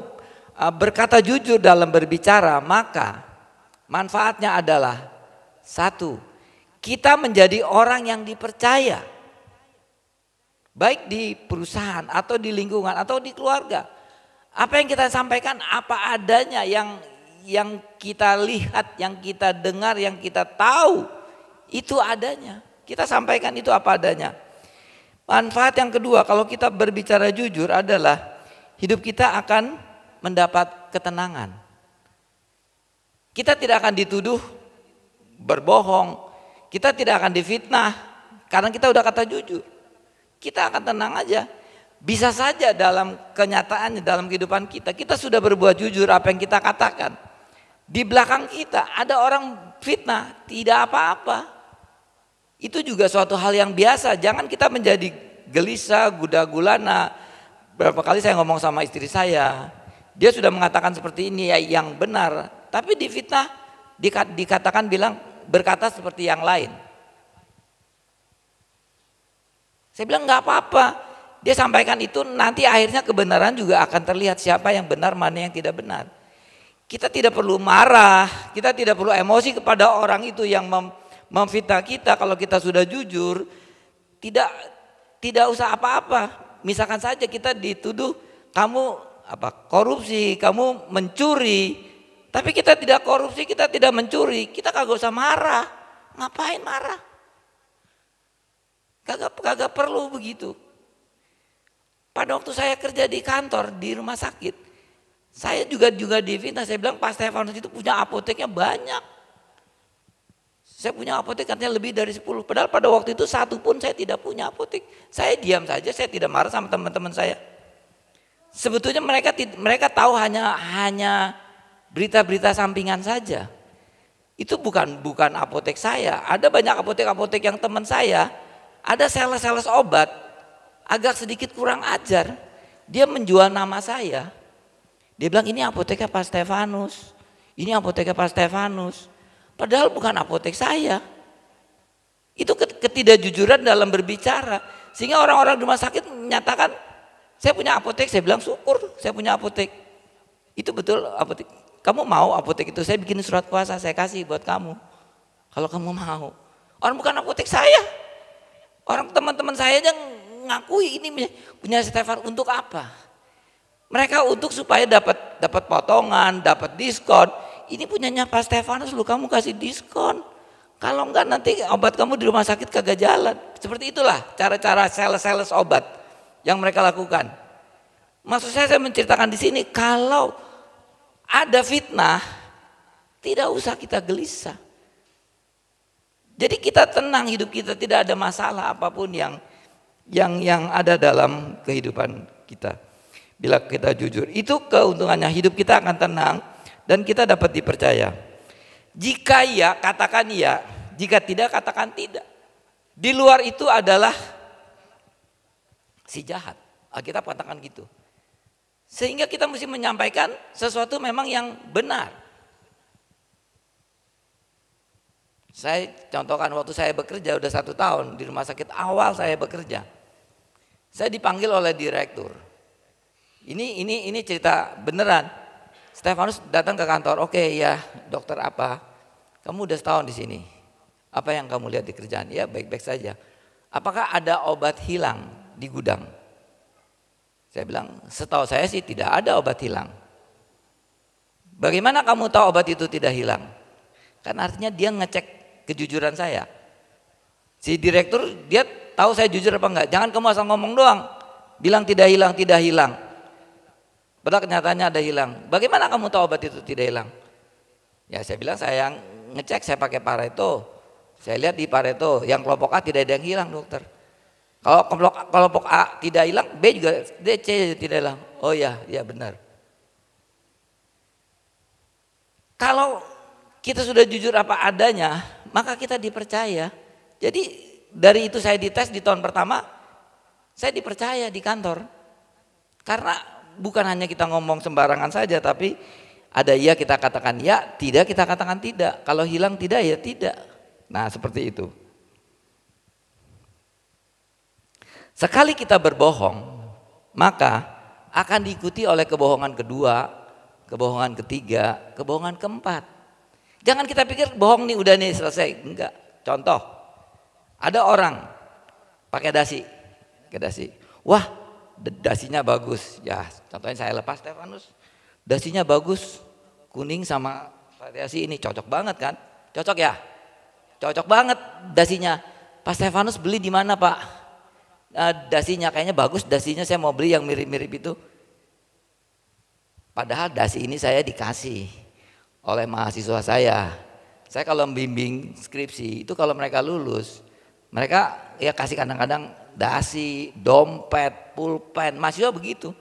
berkata jujur dalam berbicara, maka manfaatnya adalah satu, kita menjadi orang yang dipercaya. Baik di perusahaan atau di lingkungan atau di keluarga. Apa yang kita sampaikan apa adanya, yang kita lihat, yang kita dengar, yang kita tahu itu adanya. Kita sampaikan itu apa adanya. Manfaat yang kedua kalau kita berbicara jujur adalah hidup kita akan mendapat ketenangan. Kita tidak akan dituduh berbohong, kita tidak akan difitnah karena kita udah kata jujur. Kita akan tenang aja. Bisa saja dalam kenyataannya, dalam kehidupan kita sudah berbuat jujur apa yang kita katakan. Di belakang kita ada orang fitnah, tidak apa-apa. Itu juga suatu hal yang biasa. Jangan kita menjadi gelisah, gula-gulana. Berapa kali saya ngomong sama istri saya, dia sudah mengatakan seperti ini yang benar, tapi di fitnah dikatakan bilang berkata seperti yang lain. Saya bilang nggak apa-apa. Dia sampaikan itu, nanti akhirnya kebenaran juga akan terlihat siapa yang benar, mana yang tidak benar. Kita tidak perlu marah, kita tidak perlu emosi kepada orang itu yang memfitnah kita. Kalau kita sudah jujur, tidak usah apa-apa. Misalkan saja kita dituduh kamu korupsi, kamu mencuri, tapi kita tidak korupsi, kita tidak mencuri, kita kagak usah marah. Ngapain marah? Kagak perlu begitu. Pada waktu saya kerja di kantor, di rumah sakit, saya juga difitnah. Saya bilang Pak Stefanus itu punya apoteknya banyak. Saya punya apotek katanya lebih dari 10. Padahal pada waktu itu satu pun saya tidak punya apotek. Saya diam saja, saya tidak marah sama teman-teman saya. Sebetulnya mereka tahu hanya berita-berita sampingan saja. Itu bukan apotek saya. Ada banyak apotek-apotek yang teman saya. Ada sales-sales obat agak sedikit kurang ajar. Dia menjual nama saya. Dia bilang ini apoteknya Pak Stefanus. Ini apoteknya Pak Stefanus. Padahal bukan apotek saya. Itu ketidakjujuran dalam berbicara. Sehingga orang-orang di rumah sakit menyatakan saya punya apotek. Saya bilang syukur saya punya apotek. Itu betul apotek. Kamu mau apotek itu? Saya bikin surat kuasa, saya kasih buat kamu. Kalau kamu mau. Orang bukan apotek saya. Orang teman-teman saya yang ngakui ini punya Stefan untuk apa? Mereka untuk supaya dapat potongan, dapat diskon. Ini punyanya Pak Stefanus, lu kamu kasih diskon. Kalau enggak nanti obat kamu di rumah sakit kagak jalan. Seperti itulah cara-cara sales obat yang mereka lakukan. Maksud saya menceritakan di sini kalau ada fitnah, tidak usah kita gelisah. Jadi kita tenang, hidup kita tidak ada masalah apapun yang ada dalam kehidupan kita. Bila kita jujur, itu keuntungannya, hidup kita akan tenang dan kita dapat dipercaya. Jika ya, katakan ya, jika tidak, katakan tidak. Di luar itu adalah si jahat. Alkitab katakan gitu. Sehingga kita mesti menyampaikan sesuatu memang yang benar. Saya contohkan waktu saya bekerja udah 1 tahun di rumah sakit awal saya bekerja. Saya dipanggil oleh direktur. Ini cerita beneran. Stefanus datang ke kantor, oke ya dokter apa? Kamu udah setahun di sini. Apa yang kamu lihat di kerjaan? Ya baik-baik saja. Apakah ada obat hilang di gudang? Saya bilang, setahu saya sih tidak ada obat hilang. Bagaimana kamu tahu obat itu tidak hilang? Kan artinya dia ngecek kejujuran saya. Si direktur dia tahu saya jujur apa enggak. Jangan kamu asal ngomong doang. Bilang tidak hilang, tidak hilang. Padahal kenyataannya ada hilang. Bagaimana kamu tahu obat itu tidak hilang? Ya saya bilang saya ngecek, saya pakai Pareto. Saya lihat di Pareto yang kelompok A tidak ada yang hilang dokter. Kalau kelompok A tidak hilang, B juga, D, C tidak hilang. Oh ya, ya benar. Kalau kita sudah jujur apa adanya, maka kita dipercaya. Jadi dari itu saya dites di tahun pertama, saya dipercaya di kantor. Karena bukan hanya kita ngomong sembarangan saja, tapi ada ya kita katakan ya, tidak kita katakan tidak. Kalau hilang tidak ya tidak. Nah seperti itu. Sekali kita berbohong, maka akan diikuti oleh kebohongan kedua, kebohongan ketiga, kebohongan keempat. Jangan kita pikir bohong nih udah nih selesai. Enggak. Contoh, ada orang pakai dasi. Wah, dasinya bagus. Ya, contohnya saya lepas Stefanus. Dasinya bagus, kuning sama variasi ini cocok banget kan? Cocok ya? Cocok banget dasinya. Pak Stefanus beli di mana, Pak? Dasinya kayaknya bagus, dasinya saya mau beli yang mirip-mirip itu. Padahal dasi ini saya dikasih oleh mahasiswa saya. Saya kalau membimbing skripsi itu kalau mereka lulus, mereka ya kasih kadang-kadang dasi, dompet, pulpen, mahasiswa begitu.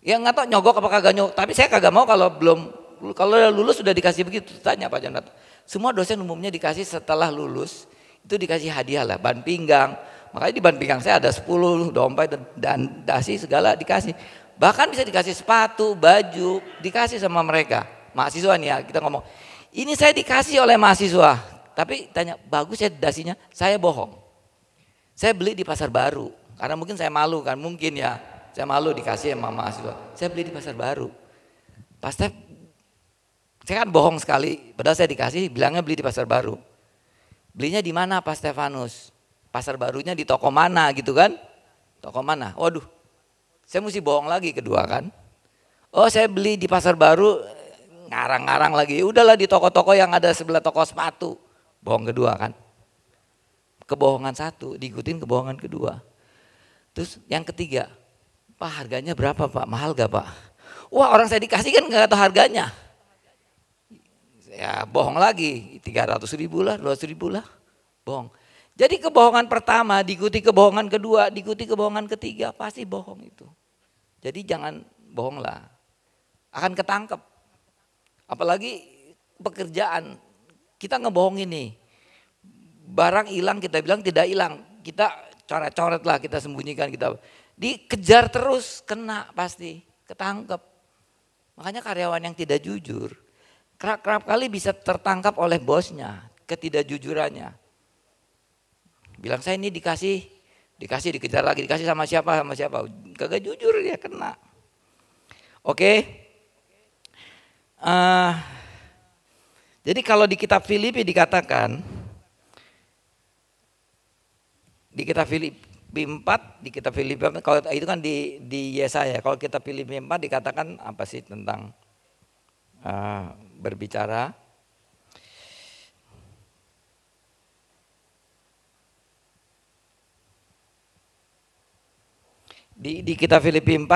Ya nggak tahu nyogok apa kagak nyogok, tapi saya kagak mau kalau belum Kalau udah lulus sudah dikasih begitu, tanya Pak Jonathan. Semua dosen umumnya dikasih setelah lulus, itu dikasih hadiah lah, ban pinggang. Makanya di ban pinggang saya ada 10 dompet dan dasi segala dikasih. Bahkan bisa dikasih sepatu, baju, dikasih sama mereka. Mahasiswa nih ya, kita ngomong. Ini saya dikasih oleh mahasiswa. Tapi tanya, bagus ya dasinya? Saya bohong. Saya beli di pasar baru. Karena mungkin saya malu kan, mungkin ya. Saya malu dikasih sama mahasiswa. Saya beli di pasar baru. Pasti saya kan bohong sekali, padahal saya dikasih bilangnya beli di pasar baru. Belinya di mana Pak Stefanus? Pasar barunya di toko mana gitu kan? Toko mana? Waduh, saya mesti bohong lagi kedua kan? Oh saya beli di pasar baru, ngarang-ngarang lagi. Udahlah di toko-toko yang ada sebelah toko sepatu. Bohong kedua kan? Kebohongan satu, diikutin kebohongan kedua. Terus yang ketiga, Pak harganya berapa Pak? Mahal gak Pak? Wah orang saya dikasih kan gak tahu harganya. Ya bohong lagi, 300 ribu lah, 200 ribu lah, bohong. Jadi kebohongan pertama diikuti kebohongan kedua, diikuti kebohongan ketiga, pasti bohong itu. Jadi jangan bohong lah, akan ketangkep. Apalagi pekerjaan, kita ngebohongin nih. Barang hilang kita bilang tidak hilang, kita coret-coret lah, kita sembunyikan, kita dikejar terus, kena pasti, ketangkep. Makanya karyawan yang tidak jujur, kerap kali bisa tertangkap oleh bosnya, ketidakjujurannya. Bilang saya ini dikasih dikejar lagi, dikasih sama siapa, kagak jujur dia kena. Oke. Jadi kalau di kitab Filipi dikatakan, di kitab Filipi 4, di kitab Filipi 4, kalau itu kan di Yesaya, kalau kitab Filipi 4 dikatakan apa sih tentang berbicara. Di kitab Filipi 4,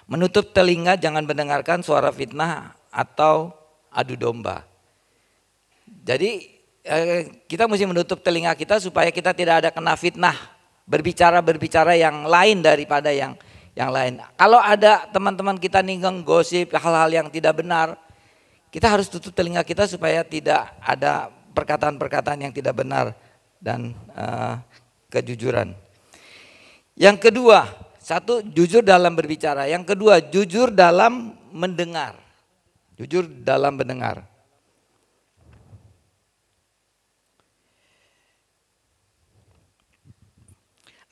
menutup telinga jangan mendengarkan suara fitnah atau adu domba. Jadi kita mesti menutup telinga kita supaya kita tidak ada kena fitnah, berbicara yang lain daripada yang lain. Kalau ada teman-teman kita nih gosip hal-hal yang tidak benar, kita harus tutup telinga kita supaya tidak ada perkataan-perkataan yang tidak benar dan kejujuran. Yang kedua, satu jujur dalam berbicara. Yang kedua jujur dalam mendengar. Jujur dalam mendengar.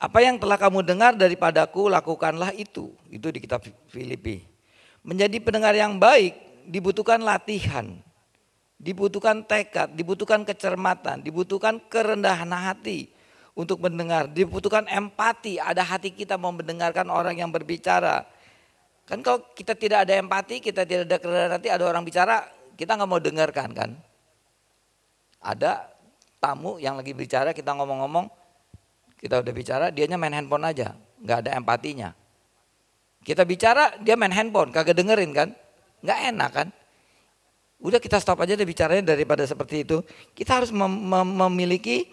Apa yang telah kamu dengar daripadaku, lakukanlah itu. Itu di kitab Filipi. Menjadi pendengar yang baik dibutuhkan latihan, dibutuhkan tekad, dibutuhkan kecermatan, dibutuhkan kerendahan hati untuk mendengar, dibutuhkan empati. Ada hati kita mau mendengarkan orang yang berbicara. Kan kalau kita tidak ada empati, kita tidak ada kerendahan hati, ada orang bicara, kita nggak mau dengarkan kan. Ada tamu yang lagi bicara, kita ngomong-ngomong, kita udah bicara, dianya main handphone aja, nggak ada empatinya. Kita bicara, dia main handphone, kagak dengerin kan, nggak enak kan. Udah kita stop aja deh bicaranya daripada seperti itu. Kita harus memiliki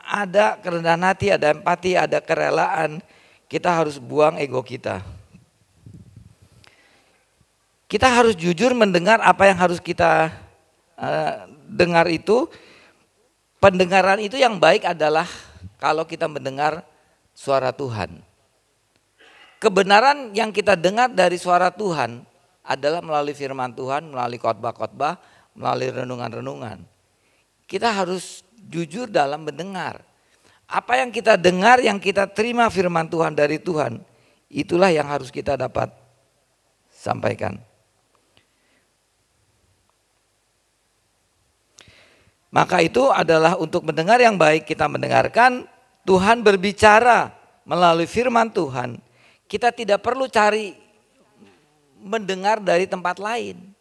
ada kerendahan hati, ada empati, ada kerelaan. Kita harus buang ego kita. Kita harus jujur mendengar apa yang harus kita dengar itu. Pendengaran itu yang baik adalah kalau kita mendengar suara Tuhan. Kebenaran yang kita dengar dari suara Tuhan adalah melalui firman Tuhan, melalui khotbah-khotbah, melalui renungan-renungan. Kita harus jujur dalam mendengar. Apa yang kita dengar, yang kita terima firman Tuhan dari Tuhan, itulah yang harus kita dapat sampaikan. Maka itu adalah untuk mendengar yang baik, kita mendengarkan Tuhan berbicara melalui firman Tuhan. Kita tidak perlu cari mendengar dari tempat lain.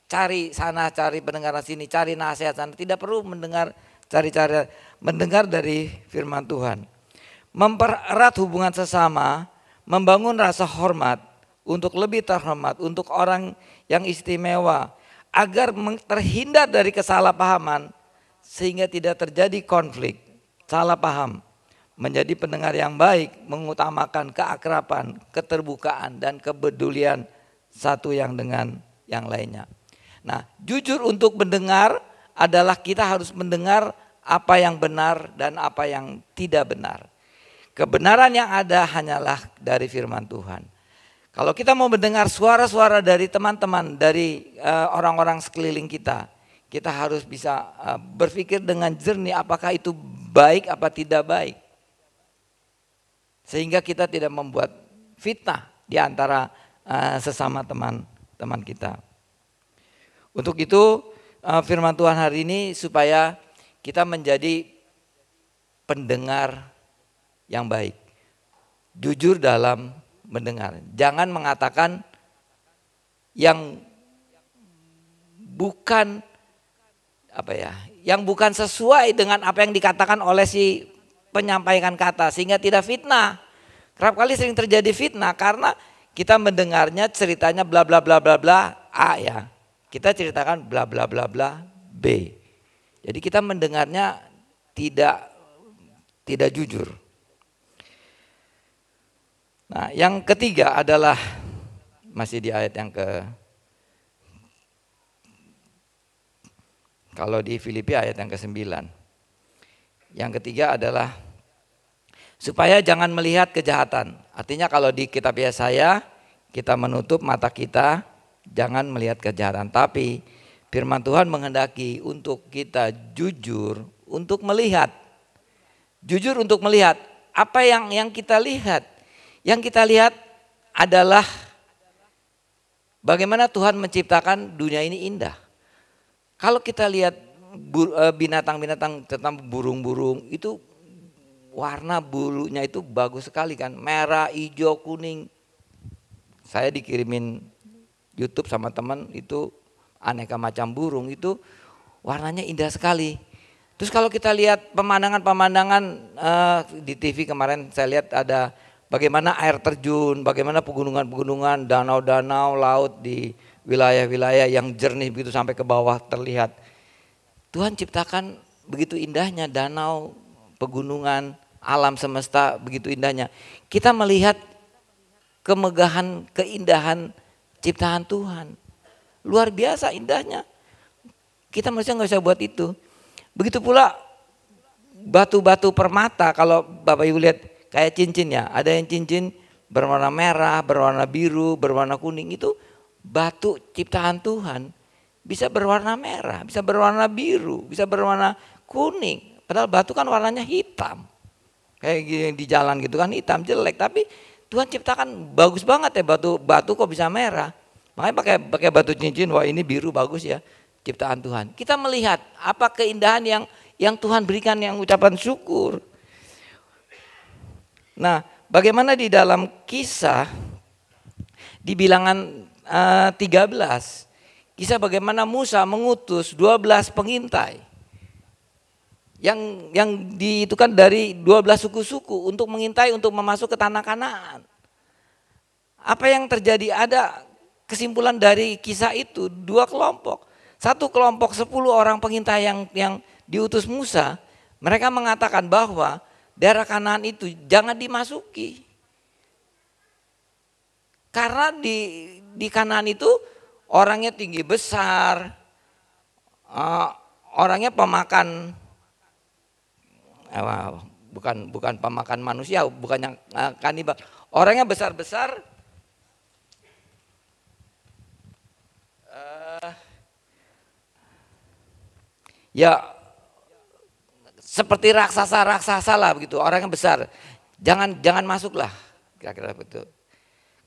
Cari sana, cari pendengaran sini, cari nasihat sana. Tidak perlu mendengar, cari-cari mendengar dari firman Tuhan. Mempererat hubungan sesama, membangun rasa hormat untuk lebih terhormat, untuk orang yang istimewa, agar terhindar dari kesalahpahaman sehingga tidak terjadi konflik, salah paham. menjadi pendengar yang baik, mengutamakan keakraban, keterbukaan, dan kepedulian satu yang dengan yang lainnya. Nah, jujur untuk mendengar adalah kita harus mendengar apa yang benar dan apa yang tidak benar. Kebenaran yang ada hanyalah dari firman Tuhan. Kalau kita mau mendengar suara-suara dari teman-teman, dari orang-orang sekeliling kita, kita harus bisa berpikir dengan jernih apakah itu baik apa tidak baik. Sehingga kita tidak membuat fitnah di antara sesama teman-teman kita. Untuk itu firman Tuhan hari ini supaya kita menjadi pendengar yang baik. Jujur dalam mendengar. Jangan mengatakan yang bukan yang bukan sesuai dengan apa yang dikatakan oleh si penyampaikan kata sehingga tidak fitnah. Kerap kali sering terjadi fitnah karena kita mendengarnya ceritanya bla bla bla bla bla A ya. Kita ceritakan bla bla bla bla B. Jadi kita mendengarnya tidak jujur. Nah, yang ketiga adalah masih di ayat yang kalau di Filipi ayat yang ke-9. Yang ketiga adalah supaya jangan melihat kejahatan. Artinya kalau di kitab Yesaya kita menutup mata kita jangan melihat kejahatan, tapi firman Tuhan menghendaki untuk kita jujur untuk melihat. Jujur untuk melihat apa yang kita lihat. Yang kita lihat adalah bagaimana Tuhan menciptakan dunia ini indah. Kalau kita lihat binatang-binatang tentang burung-burung itu warna bulunya itu bagus sekali kan. Merah, hijau, kuning. Saya dikirimin YouTube sama teman itu aneka macam burung itu warnanya indah sekali. Terus kalau kita lihat pemandangan-pemandangan di TV kemarin saya lihat ada bagaimana air terjun, bagaimana pegunungan-pegunungan, danau-danau, laut di wilayah-wilayah yang jernih begitu sampai ke bawah terlihat. Tuhan ciptakan begitu indahnya danau, pegunungan, alam semesta begitu indahnya. Kita melihat kemegahan, keindahan ciptaan Tuhan. Luar biasa indahnya. Kita manusia nggak bisa buat itu. Begitu pula batu-batu permata kalau Bapak Ibu lihat kayak cincin ya, ada yang cincin berwarna merah, berwarna biru, berwarna kuning itu batu ciptaan Tuhan bisa berwarna merah, bisa berwarna biru, bisa berwarna kuning. Padahal batu kan warnanya hitam, kayak gini di jalan gitu kan hitam jelek. Tapi Tuhan ciptakan bagus banget ya batu kok bisa merah. Makanya pakai batu cincin, wah ini biru bagus ya ciptaan Tuhan. Kita melihat apa keindahan yang Tuhan berikan yang ucapan syukur. Nah, bagaimana di dalam Kisah di Bilangan 13, kisah bagaimana Musa mengutus 12 pengintai yang itu kan dari 12 suku-suku untuk mengintai untuk memasuk ke tanah Kanaan. Apa yang terjadi? Ada kesimpulan dari kisah itu 2 kelompok. Satu kelompok 10 orang pengintai yang diutus Musa, mereka mengatakan bahwa daerah Kanaan itu jangan dimasuki. Karena di Kanaan itu orangnya tinggi besar, orangnya pemakan, bukan pemakan manusia, bukan yang kanibal. Orangnya besar-besar, ya seperti raksasa-raksasa lah begitu, orangnya besar. Jangan masuklah, kira-kira begitu.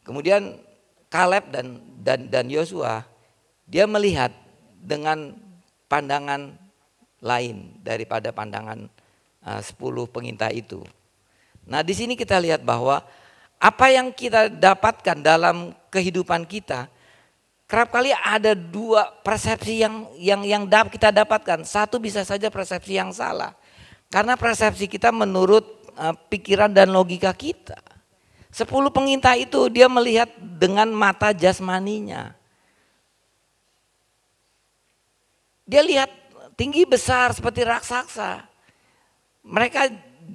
Kemudian Kaleb dan Yosua dia melihat dengan pandangan lain daripada pandangan 10 pengintai itu. Nah, di sini kita lihat bahwa apa yang kita dapatkan dalam kehidupan kita kerap kali ada 2 persepsi yang kita dapatkan. Satu bisa saja persepsi yang salah. Karena persepsi kita menurut pikiran dan logika kita. 10 pengintai itu dia melihat dengan mata jasmaninya. Dia lihat tinggi besar seperti raksasa. Mereka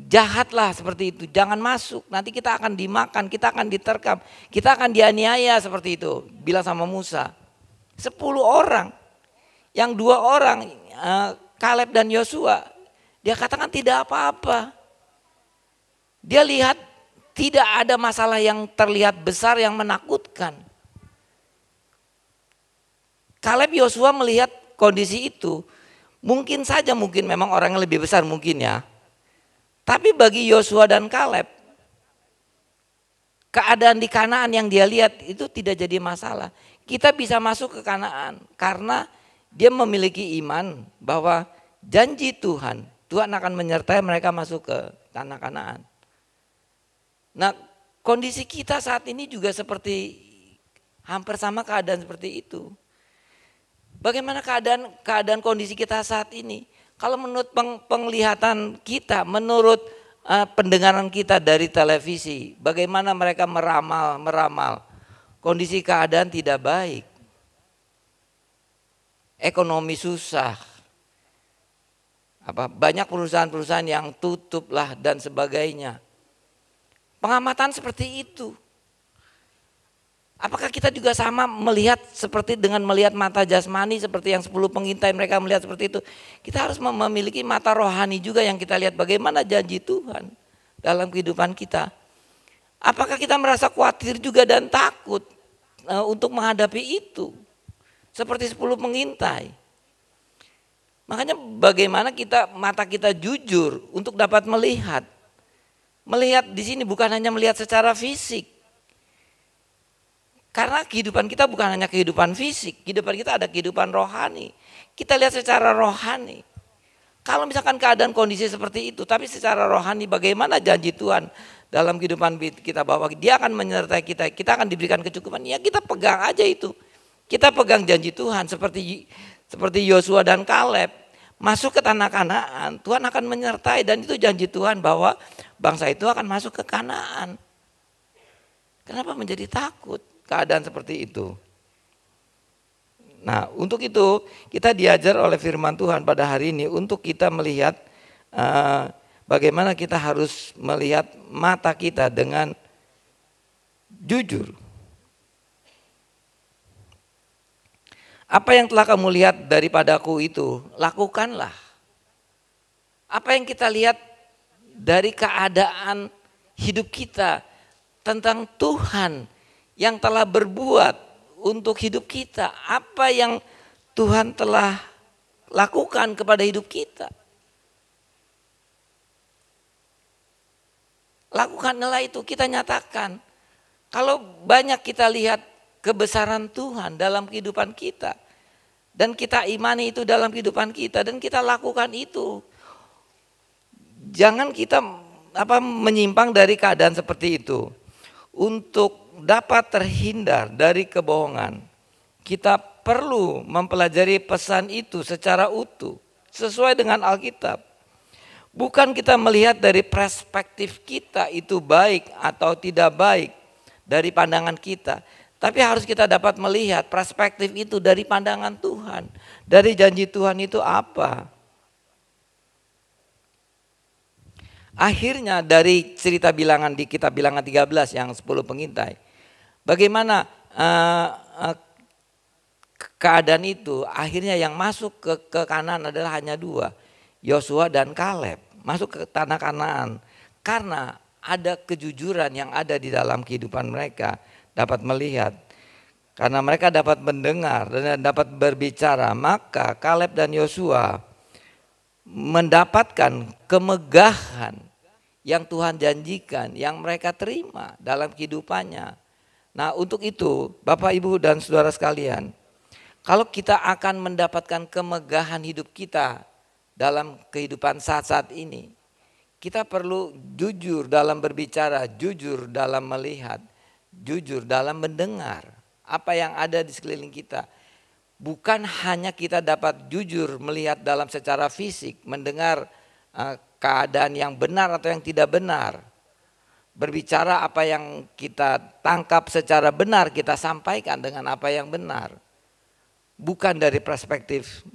jahatlah seperti itu, jangan masuk, nanti kita akan dimakan, kita akan diterkam, kita akan dianiaya seperti itu. Bilang sama Musa, 10 orang, yang 2 orang Kaleb dan Yosua, dia katakan tidak apa-apa. Dia lihat tidak ada masalah yang terlihat besar yang menakutkan. Kaleb Yosua melihat kondisi itu, mungkin memang orang yang lebih besar mungkin ya. Tapi bagi Yosua dan Kaleb, keadaan di Kanaan yang dia lihat itu tidak jadi masalah. Kita bisa masuk ke Kanaan karena dia memiliki iman bahwa janji Tuhan akan menyertai mereka masuk ke tanah Kanaan. Nah, kondisi kita saat ini juga seperti hampir sama keadaan seperti itu. Bagaimana keadaan kondisi kita saat ini? Kalau menurut penglihatan kita, menurut pendengaran kita dari televisi, bagaimana mereka meramal, kondisi keadaan tidak baik, ekonomi susah, banyak perusahaan-perusahaan yang tutup lah dan sebagainya. Pengamatan seperti itu. Apakah kita juga sama melihat seperti dengan melihat mata jasmani seperti yang 10 pengintai mereka melihat seperti itu. Kita harus memiliki mata rohani juga yang kita lihat bagaimana janji Tuhan dalam kehidupan kita. Apakah kita merasa khawatir juga dan takut untuk menghadapi itu. Seperti 10 pengintai. Makanya bagaimana mata kita jujur untuk dapat melihat. Melihat di sini bukan hanya melihat secara fisik. Karena kehidupan kita bukan hanya kehidupan fisik, kehidupan kita ada kehidupan rohani. Kita lihat secara rohani. Kalau misalkan keadaan kondisi seperti itu, tapi secara rohani bagaimana janji Tuhan dalam kehidupan kita bahwa Dia akan menyertai kita akan diberikan kecukupan. Ya kita pegang aja itu. Kita pegang janji Tuhan seperti Yosua dan Kaleb. Masuk ke tanah Kanaan, Tuhan akan menyertai dan itu janji Tuhan bahwa bangsa itu akan masuk ke Kanaan. Kenapa menjadi takut? Keadaan seperti itu. Nah, untuk itu kita diajar oleh firman Tuhan pada hari ini untuk kita melihat bagaimana kita harus melihat mata kita dengan jujur. Apa yang telah kamu lihat daripadaku itu, lakukanlah. Apa yang kita lihat dari keadaan hidup kita tentang Tuhan yang telah berbuat untuk hidup kita. Apa yang Tuhan telah lakukan kepada hidup kita. Lakukanlah itu, kita nyatakan. Kalau banyak kita lihat kebesaran Tuhan dalam kehidupan kita. Dan kita imani itu dalam kehidupan kita dan kita lakukan itu. Jangan kita menyimpang dari keadaan seperti itu. Untuk dapat terhindar dari kebohongan, kita perlu mempelajari pesan itu secara utuh, sesuai dengan Alkitab. Bukan kita melihat dari perspektif kita itu baik atau tidak baik dari pandangan kita. Tapi harus kita dapat melihat perspektif itu dari pandangan Tuhan. Dari janji Tuhan itu apa. Akhirnya dari cerita bilangan di kitab bilangan 13 yang 10 pengintai. Bagaimana keadaan itu akhirnya yang masuk ke Kanaan adalah hanya 2. Yosua dan Kaleb masuk ke tanah Kanaan. Karena ada kejujuran yang ada di dalam kehidupan mereka. Dapat melihat. Karena mereka dapat mendengar dan dapat berbicara. Maka Kaleb dan Yosua mendapatkan kemegahan yang Tuhan janjikan, yang mereka terima dalam kehidupannya. Nah, untuk itu Bapak Ibu dan Saudara sekalian, kalau kita akan mendapatkan kemegahan hidup kita dalam kehidupan saat-saat ini, kita perlu jujur dalam berbicara, jujur dalam melihat, jujur dalam mendengar apa yang ada di sekeliling kita. Bukan hanya kita dapat jujur melihat dalam secara fisik, mendengar keadaan yang benar atau yang tidak benar. Berbicara apa yang kita tangkap secara benar, kita sampaikan dengan apa yang benar. Bukan dari perspektif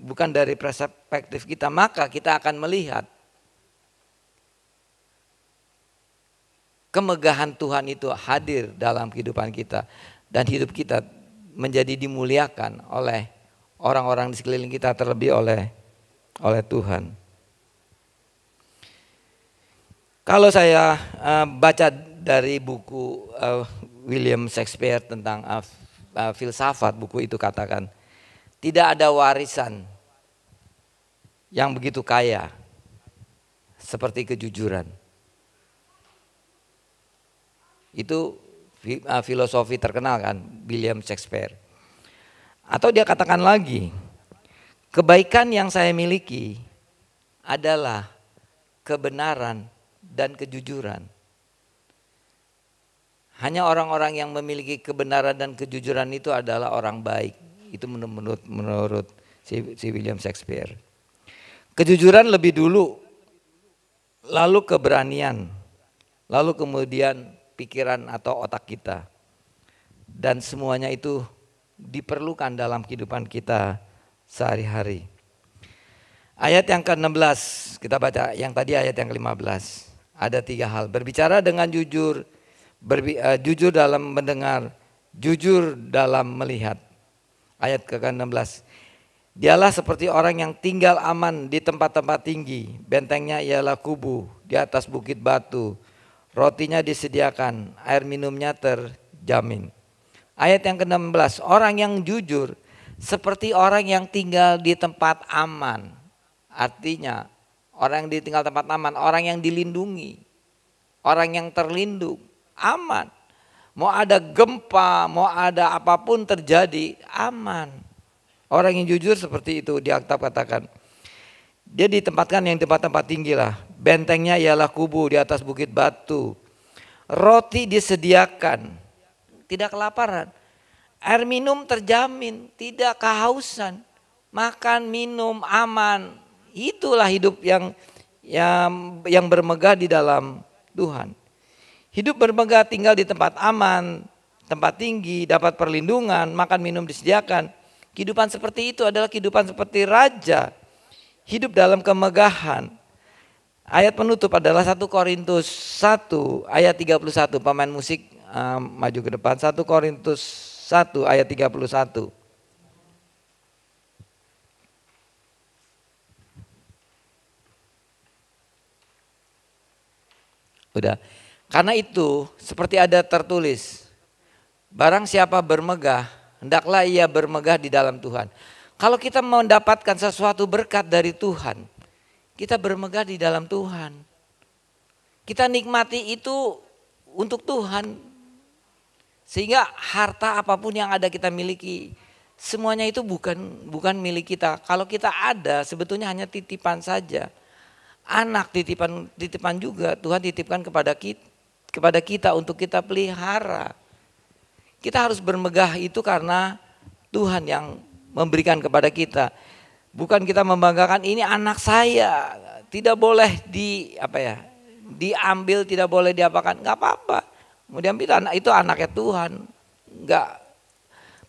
kita, maka kita akan melihat kemegahan Tuhan itu hadir dalam kehidupan kita. Dan hidup kita menjadi dimuliakan oleh orang-orang di sekeliling kita, terlebih oleh Tuhan. Kalau saya baca dari buku William Shakespeare tentang filsafat, buku itu katakan, tidak ada warisan yang begitu kaya seperti kejujuran. Itu filosofi terkenal kan, William Shakespeare. Atau dia katakan lagi, kebaikan yang saya miliki adalah kebenaran dan kejujuran. Hanya orang-orang yang memiliki kebenaran dan kejujuran itu adalah orang baik. Itu menurut si William Shakespeare. Kejujuran lebih dulu, lalu keberanian, lalu kemudian pikiran atau otak kita. Dan semuanya itu diperlukan dalam kehidupan kita sehari-hari. Ayat yang ke-16 kita baca, yang tadi ayat yang ke-15. Ada 3 hal, berbicara dengan jujur, jujur dalam mendengar, jujur dalam melihat. Ayat ke-16. Dialah seperti orang yang tinggal aman di tempat-tempat tinggi. Bentengnya ialah kubu di atas bukit batu. Rotinya disediakan, air minumnya terjamin. Ayat yang ke-16. Orang yang jujur seperti orang yang tinggal di tempat aman. Artinya orang yang ditinggal tempat aman, orang yang dilindungi. Orang yang terlindung, aman. Mau ada gempa, mau ada apapun terjadi, aman. Orang yang jujur seperti itu, di Alkitab katakan. Dia ditempatkan yang tempat-tempat tinggi lah. Bentengnya ialah kubu di atas bukit batu. Roti disediakan, tidak kelaparan. Air minum terjamin, tidak kehausan. Makan, minum, aman. Itulah hidup yang bermegah di dalam Tuhan. Hidup bermegah, tinggal di tempat aman, tempat tinggi, dapat perlindungan, makan, minum disediakan. Kehidupan seperti itu adalah kehidupan seperti raja. Hidup dalam kemegahan. Ayat penutup adalah 1 Korintus 1 ayat 31. Pemain musik maju ke depan. 1 Korintus 1 ayat 31. Udah. Karena itu seperti ada tertulis, barang siapa bermegah, hendaklah ia bermegah di dalam Tuhan. Kalau kita mendapatkan sesuatu berkat dari Tuhan, kita bermegah di dalam Tuhan. Kita nikmati itu untuk Tuhan. Sehingga harta apapun yang ada kita miliki, semuanya itu bukan milik kita. Kalau kita ada, sebetulnya hanya titipan saja. Anak titipan juga, Tuhan titipkan kepada kita untuk kita pelihara. Kita harus bermegah itu karena Tuhan yang memberikan kepada kita. Bukan kita membanggakan ini anak saya, tidak boleh diambil, tidak boleh diapakan, nggak apa-apa. Kemudian itu anaknya Tuhan, nggak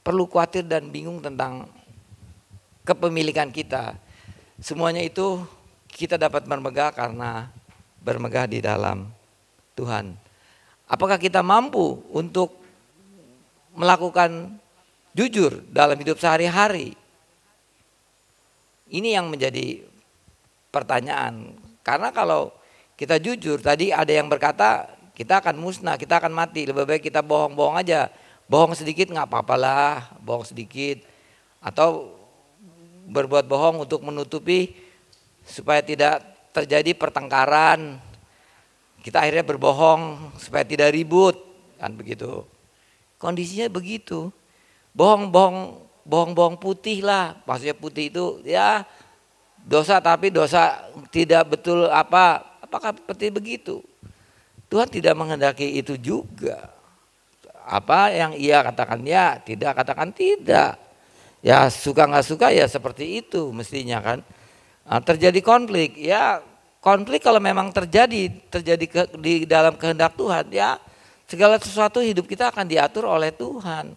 perlu khawatir dan bingung tentang kepemilikan kita. Semuanya itu kita dapat bermegah karena bermegah di dalam Tuhan. Apakah kita mampu untuk melakukan jujur dalam hidup sehari-hari? Ini yang menjadi pertanyaan. Karena kalau kita jujur, tadi ada yang berkata kita akan musnah, kita akan mati. Lebih baik kita bohong-bohong aja. Bohong sedikit nggak apa-apalah, bohong sedikit. Atau berbuat bohong untuk menutupi supaya tidak terjadi pertengkaran. Kita akhirnya berbohong supaya tidak ribut, kan begitu. Kondisinya begitu. Bohong putih lah. Maksudnya putih itu ya dosa, tapi dosa tidak betul apakah seperti begitu? Tuhan tidak menghendaki itu juga. Apa yang ia katakan ya, tidak katakan tidak. Ya suka nggak suka ya seperti itu mestinya kan. Nah, terjadi konflik, ya konflik kalau memang terjadi di dalam kehendak Tuhan, ya segala sesuatu hidup kita akan diatur oleh Tuhan.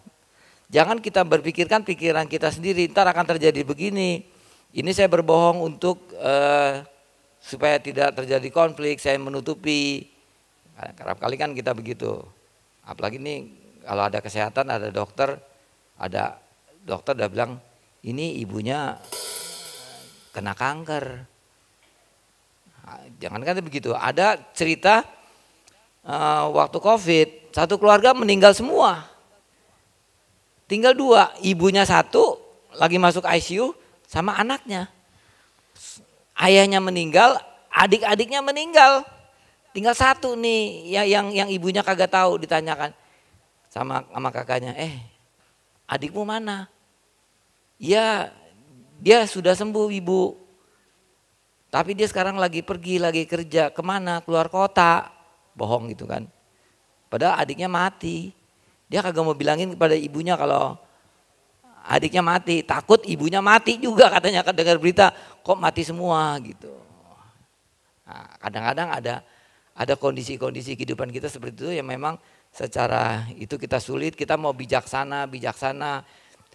Jangan kita berpikirkan pikiran kita sendiri, ntar akan terjadi begini. Ini saya berbohong untuk supaya tidak terjadi konflik, saya menutupi. Kerap kali kan kita begitu. Apalagi nih kalau ada kesehatan, ada dokter udah bilang ini ibunya kena kanker. Nah, jangan kan begitu. Ada cerita waktu COVID, satu keluarga meninggal semua. Tinggal 2, ibunya 1 lagi masuk ICU sama anaknya. Ayahnya meninggal, adik-adiknya meninggal. Tinggal 1 nih yang ibunya kagak tahu, ditanyakan sama kakaknya, adikmu mana? Ya, dia sudah sembuh ibu. Tapi dia sekarang lagi pergi, lagi kerja. Kemana? Keluar kota. Bohong gitu kan. Padahal adiknya mati. Dia kagak mau bilangin kepada ibunya kalau adiknya mati. Takut ibunya mati juga katanya, kan dengar berita kok mati semua gitu. Nah, kadang-kadang ada kondisi-kondisi kehidupan kita seperti itu yang memang secara itu kita sulit, kita mau bijaksana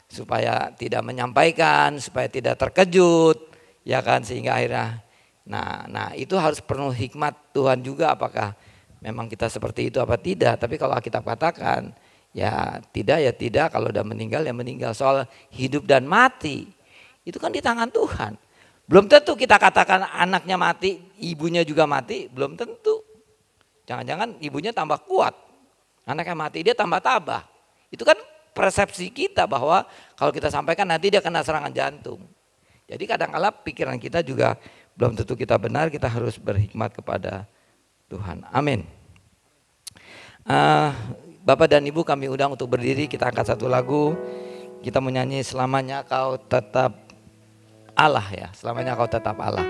supaya tidak menyampaikan, supaya tidak terkejut, ya kan, sehingga akhirnya nah itu harus penuh hikmat Tuhan juga, apakah memang kita seperti itu apa tidak. Tapi kalau Alkitab katakan ya tidak, kalau udah meninggal ya meninggal. Soal hidup dan mati itu kan di tangan Tuhan. Belum tentu kita katakan anaknya mati, ibunya juga mati, belum tentu. Jangan-jangan ibunya tambah kuat, anaknya mati dia tambah tabah. Itu kan persepsi kita bahwa kalau kita sampaikan nanti dia kena serangan jantung. Jadi kadang-kala pikiran kita juga belum tentu kita benar, kita harus berhikmat kepada Tuhan. Amin. Bapak dan Ibu, kami undang untuk berdiri, kita angkat satu lagu. Kita menyanyi Selamanya Kau Tetap Allah ya, selamanya Kau tetap Allah.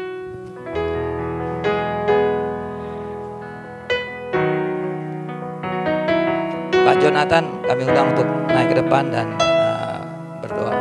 Pak Jonathan kami undang untuk naik ke depan dan berdoa.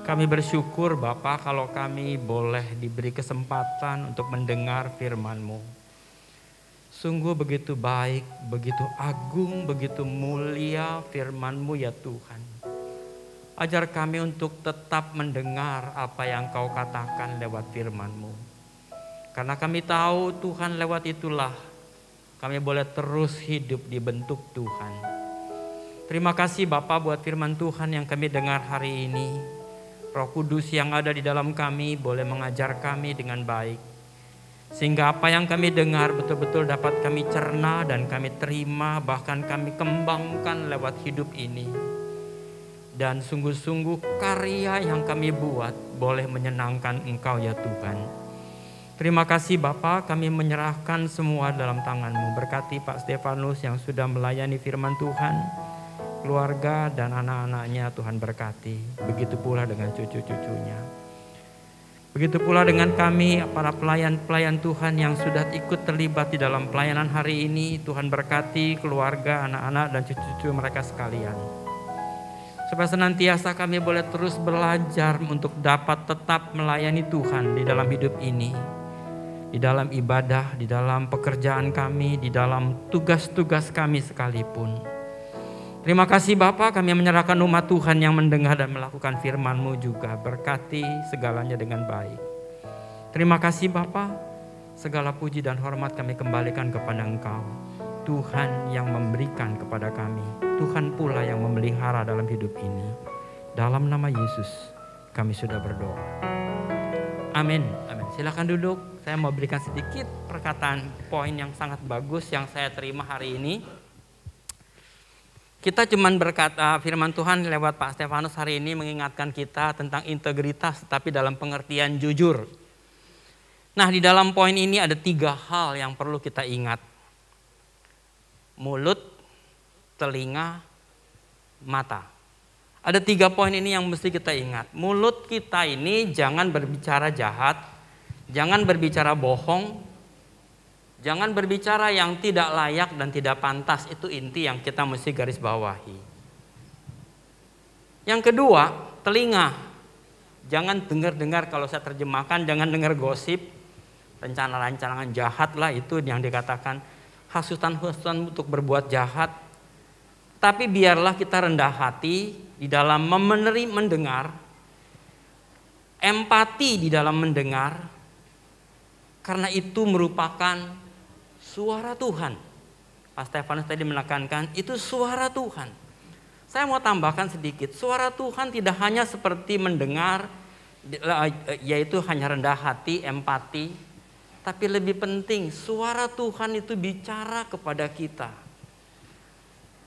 Kami bersyukur Bapa kalau kami boleh diberi kesempatan untuk mendengar firman-Mu. Sungguh begitu baik, begitu agung, begitu mulia firman-Mu ya Tuhan. Ajar kami untuk tetap mendengar apa yang Kau katakan lewat firman-Mu. Karena kami tahu Tuhan lewat itulah kami boleh terus hidup di bentuk Tuhan. Terima kasih Bapa buat firman Tuhan yang kami dengar hari ini. Roh Kudus yang ada di dalam kami boleh mengajar kami dengan baik. Sehingga apa yang kami dengar betul-betul dapat kami cerna dan kami terima, bahkan kami kembangkan lewat hidup ini. Dan sungguh-sungguh karya yang kami buat boleh menyenangkan Engkau ya Tuhan. Terima kasih Bapa, kami menyerahkan semua dalam tangan-Mu. Berkati Pak Stefanus yang sudah melayani firman Tuhan, keluarga dan anak-anaknya Tuhan berkati. Begitu pula dengan cucu-cucunya. Begitu pula dengan kami para pelayan-pelayan Tuhan yang sudah ikut terlibat di dalam pelayanan hari ini. Tuhan berkati keluarga, anak-anak dan cucu-cucu mereka sekalian. Supaya senantiasa kami boleh terus belajar untuk dapat tetap melayani Tuhan di dalam hidup ini. Di dalam ibadah, di dalam pekerjaan kami, di dalam tugas-tugas kami sekalipun. Terima kasih Bapa, kami menyerahkan umat Tuhan yang mendengar dan melakukan firman-Mu juga. Berkati segalanya dengan baik. Terima kasih Bapa, segala puji dan hormat kami kembalikan kepada Engkau. Tuhan yang memberikan kepada kami. Tuhan pula yang memelihara dalam hidup ini. Dalam nama Yesus kami sudah berdoa. Amin. Amin. Silakan duduk. Saya mau berikan sedikit perkataan poin yang sangat bagus yang saya terima hari ini. Kita cuman berkata firman Tuhan lewat Pak Stefanus hari ini mengingatkan kita tentang integritas tapi dalam pengertian jujur. Nah di dalam poin ini ada 3 hal yang perlu kita ingat. Mulut, telinga, mata. Ada 3 poin ini yang mesti kita ingat. Mulut kita ini jangan berbicara jahat, jangan berbicara bohong, jangan berbicara yang tidak layak dan tidak pantas. Itu inti yang kita mesti garis bawahi. Yang kedua, telinga. Jangan dengar-dengar, kalau saya terjemahkan, jangan dengar gosip, rencana-rancangan jahat lah itu yang dikatakan. Hasutan-hasutan untuk berbuat jahat. Tapi biarlah kita rendah hati di dalam mendengar, empati di dalam mendengar, karena itu merupakan suara Tuhan. Pak Stefanus tadi menekankan itu suara Tuhan. Saya mau tambahkan sedikit, suara Tuhan tidak hanya seperti mendengar, yaitu hanya rendah hati, empati, tapi lebih penting suara Tuhan itu bicara kepada kita.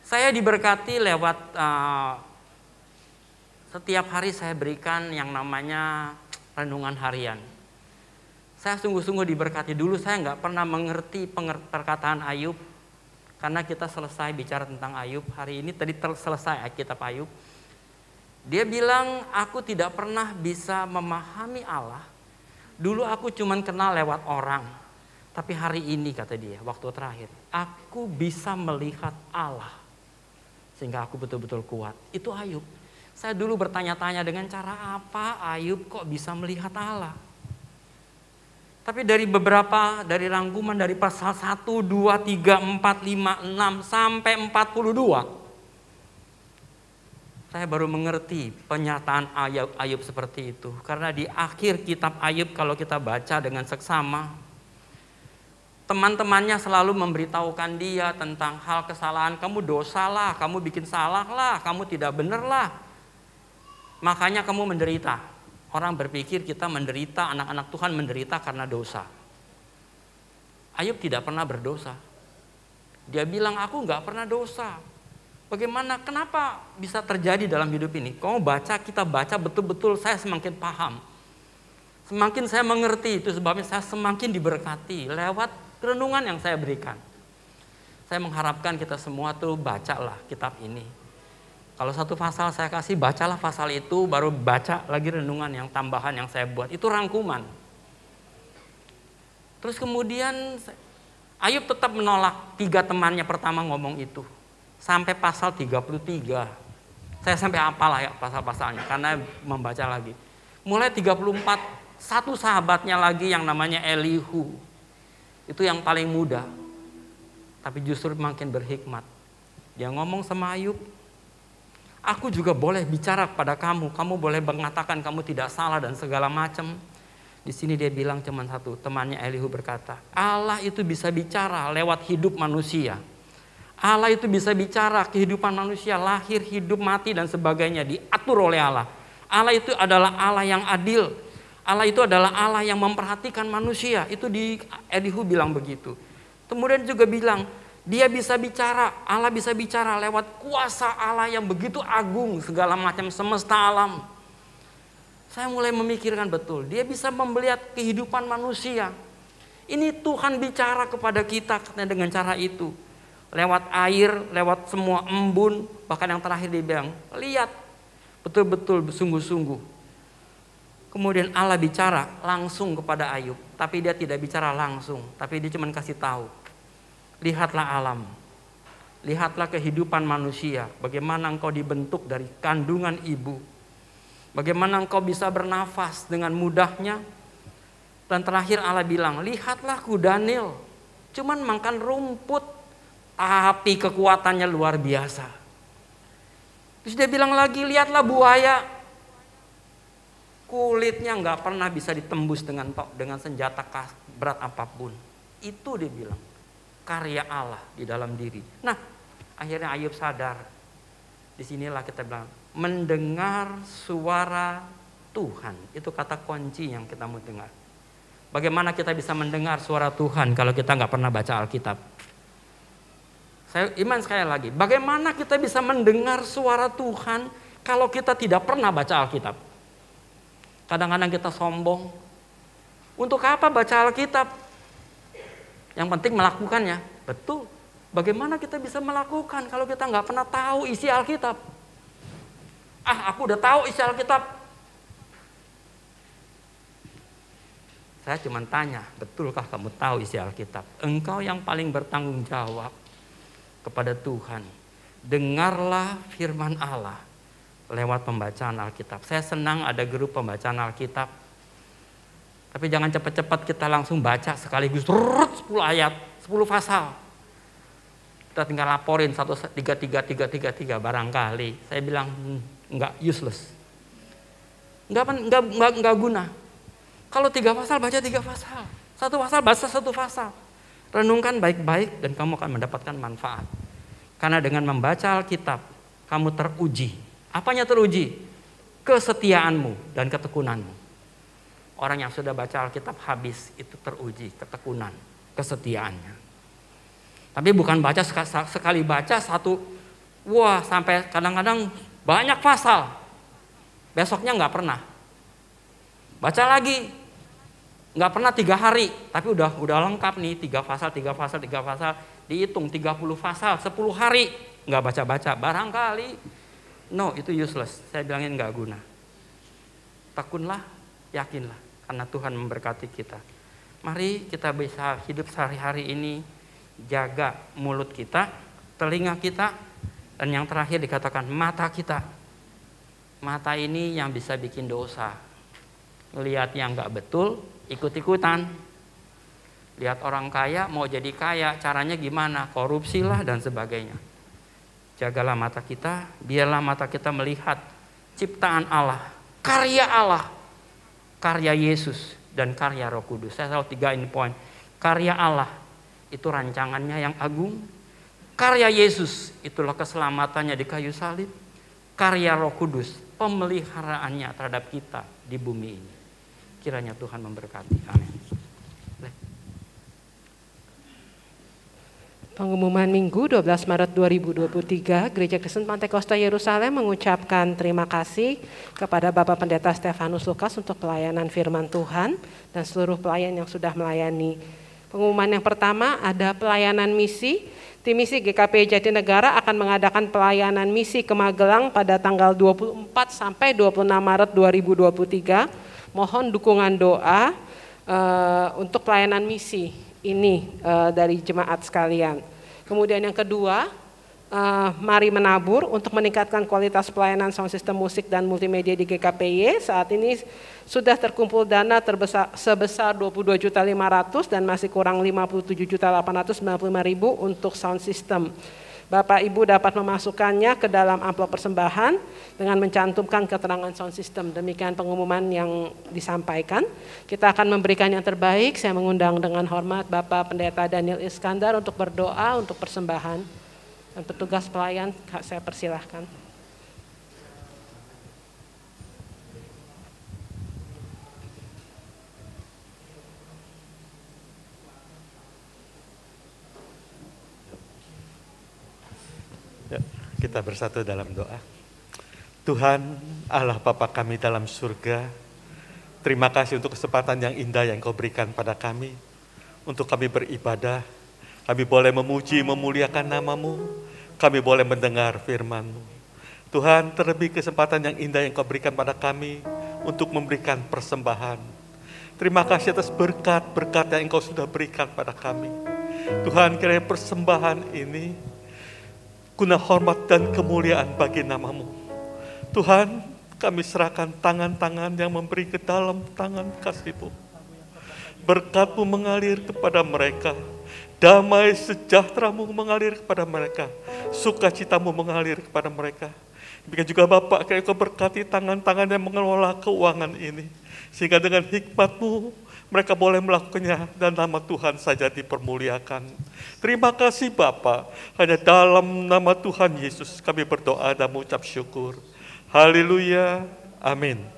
Saya diberkati lewat setiap hari saya berikan yang namanya renungan harian. Saya sungguh-sungguh diberkati. Dulu saya nggak pernah mengerti perkataan Ayub. Karena kita selesai bicara tentang Ayub. Hari ini tadi selesai kitab Ayub. Dia bilang, aku tidak pernah bisa memahami Allah. Dulu aku cuma kenal lewat orang. Tapi hari ini kata dia, waktu terakhir, aku bisa melihat Allah. Sehingga aku betul-betul kuat. Itu Ayub. Saya dulu bertanya-tanya dengan cara apa Ayub kok bisa melihat Allah. Tapi dari rangkuman dari pasal 1, 2, 3, 4, 5, 6 sampai 42. Saya baru mengerti pernyataan Ayub seperti itu. Karena di akhir kitab Ayub kalau kita baca dengan seksama, teman-temannya selalu memberitahukan dia tentang hal kesalahan. Kamu dosa lah, kamu bikin salah lah, kamu tidak benar lah. Makanya kamu menderita. Orang berpikir kita menderita, anak-anak Tuhan menderita karena dosa. Ayub tidak pernah berdosa. Dia bilang, aku gak pernah dosa. Bagaimana, kenapa bisa terjadi dalam hidup ini? Kamu baca, kita baca betul-betul saya semakin paham. Semakin saya mengerti, itu sebabnya saya semakin diberkati lewat renungan yang saya berikan. Saya mengharapkan kita semua tuh bacalah kitab ini. Kalau satu pasal saya kasih, bacalah pasal itu, baru baca lagi renungan yang tambahan yang saya buat. Itu rangkuman. Terus kemudian Ayub tetap menolak 3 temannya pertama ngomong itu. Sampai pasal 33. Saya sampai apalah ya pasal-pasalnya karena membaca lagi. Mulai 34, satu sahabatnya lagi yang namanya Elihu. Itu yang paling muda. Tapi justru makin berhikmat. Dia ngomong sama Ayub, aku juga boleh bicara kepada kamu. Kamu boleh mengatakan kamu tidak salah dan segala macam. Di sini dia bilang cuma satu. Temannya Elihu berkata, Allah itu bisa bicara lewat hidup manusia. Allah itu bisa bicara kehidupan manusia, lahir, hidup, mati, dan sebagainya diatur oleh Allah. Allah itu adalah Allah yang adil. Allah itu adalah Allah yang memperhatikan manusia. Itu di Elihu bilang begitu. Kemudian juga bilang, dia bisa bicara, Allah bisa bicara lewat kuasa Allah yang begitu agung, segala macam semesta alam. Saya mulai memikirkan betul, dia bisa melihat kehidupan manusia. Ini Tuhan bicara kepada kita dengan cara itu. Lewat air, lewat semua embun, bahkan yang terakhir dia bilang, lihat, betul-betul sungguh-sungguh. Kemudian Allah bicara langsung kepada Ayub, tapi dia tidak bicara langsung, tapi dia cuma kasih tahu. Lihatlah alam, lihatlah kehidupan manusia, bagaimana engkau dibentuk dari kandungan ibu. Bagaimana engkau bisa bernafas dengan mudahnya. Dan terakhir Allah bilang, lihatlah kuda Nil, cuman makan rumput. Tapi kekuatannya luar biasa. Terus dia bilang lagi, lihatlah buaya. Kulitnya nggak pernah bisa ditembus dengan senjata berat apapun. Itu dia bilang, karya Allah di dalam diri. Nah, akhirnya Ayub sadar. Disinilah kita bilang, mendengar suara Tuhan. Itu kata kunci yang kita mau dengar. Bagaimana kita bisa mendengar suara Tuhan kalau kita nggak pernah baca Alkitab? Saya iman sekali lagi, bagaimana kita bisa mendengar suara Tuhan kalau kita tidak pernah baca Alkitab? Kadang-kadang kita sombong. Untuk apa baca Alkitab? Yang penting melakukannya. Betul. Bagaimana kita bisa melakukan kalau kita nggak pernah tahu isi Alkitab? Aku udah tahu isi Alkitab. Saya cuma tanya, betulkah kamu tahu isi Alkitab? Engkau yang paling bertanggung jawab kepada Tuhan. Dengarlah firman Allah lewat pembacaan Alkitab. Saya senang ada grup pembacaan Alkitab. Tapi jangan cepat-cepat kita langsung baca sekaligus 10 ayat, 10 pasal. Kita tinggal laporin 3 barangkali. Saya bilang enggak, useless. Enggak guna. Kalau 3 pasal baca 3 pasal. 1 pasal baca 1 pasal. Renungkan baik-baik dan kamu akan mendapatkan manfaat. Karena dengan membaca Alkitab, kamu teruji. Apanya teruji? Kesetiaanmu dan ketekunanmu. Orang yang sudah baca Alkitab habis, itu teruji ketekunan, kesetiaannya. Tapi bukan baca sekali baca satu, wah sampai kadang-kadang banyak pasal. Besoknya nggak pernah. Baca lagi. Nggak pernah 3 hari, tapi udah lengkap nih 3 pasal, dihitung 30 pasal, 10 hari nggak baca-baca, barangkali. No, itu useless. Saya bilangin nggak guna. Tekunlah, yakinlah, karena Tuhan memberkati kita. Mari kita bisa hidup sehari-hari ini, jaga mulut kita, telinga kita, dan yang terakhir dikatakan mata kita. Mata ini yang bisa bikin dosa. Lihat yang nggak betul, ikut-ikutan. Lihat orang kaya mau jadi kaya, caranya gimana? Korupsi lah dan sebagainya. Jagalah mata kita, biarlah mata kita melihat ciptaan Allah, karya Yesus dan karya Roh Kudus. Saya selalu 3 poin. Karya Allah itu rancangannya yang agung. Karya Yesus itulah keselamatannya di kayu salib. Karya Roh Kudus pemeliharaannya terhadap kita di bumi ini. Kiranya Tuhan memberkati. Amin. Pengumuman Minggu 12 Maret 2023, Gereja Kristen Pantai Kosta Yerusalem mengucapkan terima kasih kepada Bapak Pendeta Stefanus Lukas untuk pelayanan firman Tuhan dan seluruh pelayan yang sudah melayani. Pengumuman yang pertama ada pelayanan misi. Tim misi GKP Jatinegara akan mengadakan pelayanan misi ke Magelang pada tanggal 24 sampai 26 Maret 2023. Mohon dukungan doa untuk pelayanan misi ini dari jemaat sekalian. Kemudian yang kedua, mari menabur untuk meningkatkan kualitas pelayanan sound system musik dan multimedia di GKPY. Saat ini sudah terkumpul dana sebesar 22.500.000 dan masih kurang 57.895.000 untuk sound system. Bapak Ibu dapat memasukkannya ke dalam amplop persembahan dengan mencantumkan keterangan sound system. Demikian pengumuman yang disampaikan. Kita akan memberikan yang terbaik. Saya mengundang dengan hormat Bapak Pendeta Daniel Iskandar untuk berdoa untuk persembahan. Dan petugas pelayan saya persilahkan. Ya, kita bersatu dalam doa. Tuhan Allah Bapa kami dalam surga, terima kasih untuk kesempatan yang indah yang Kau berikan pada kami untuk kami beribadah. Kami boleh memuji, memuliakan nama-Mu. Kami boleh mendengar firman-Mu. Tuhan, terlebih kesempatan yang indah yang Kau berikan pada kami untuk memberikan persembahan. Terima kasih atas berkat-berkat yang Engkau sudah berikan pada kami. Tuhan, kiranya persembahan ini guna hormat dan kemuliaan bagi nama-Mu. Tuhan, kami serahkan tangan-tangan yang memberi ke dalam tangan kasih-Mu. Berkat-Mu mengalir kepada mereka. Damai sejahtera-Mu mengalir kepada mereka. Sukacita-Mu mengalir kepada mereka. Demikian juga Bapak, kiranya Kau berkati tangan-tangan yang mengelola keuangan ini. Sehingga dengan hikmat-Mu, mereka boleh melakukannya dan nama Tuhan saja dipermuliakan. Terima kasih Bapak, hanya dalam nama Tuhan Yesus kami berdoa dan mengucap syukur. Haleluya, amin.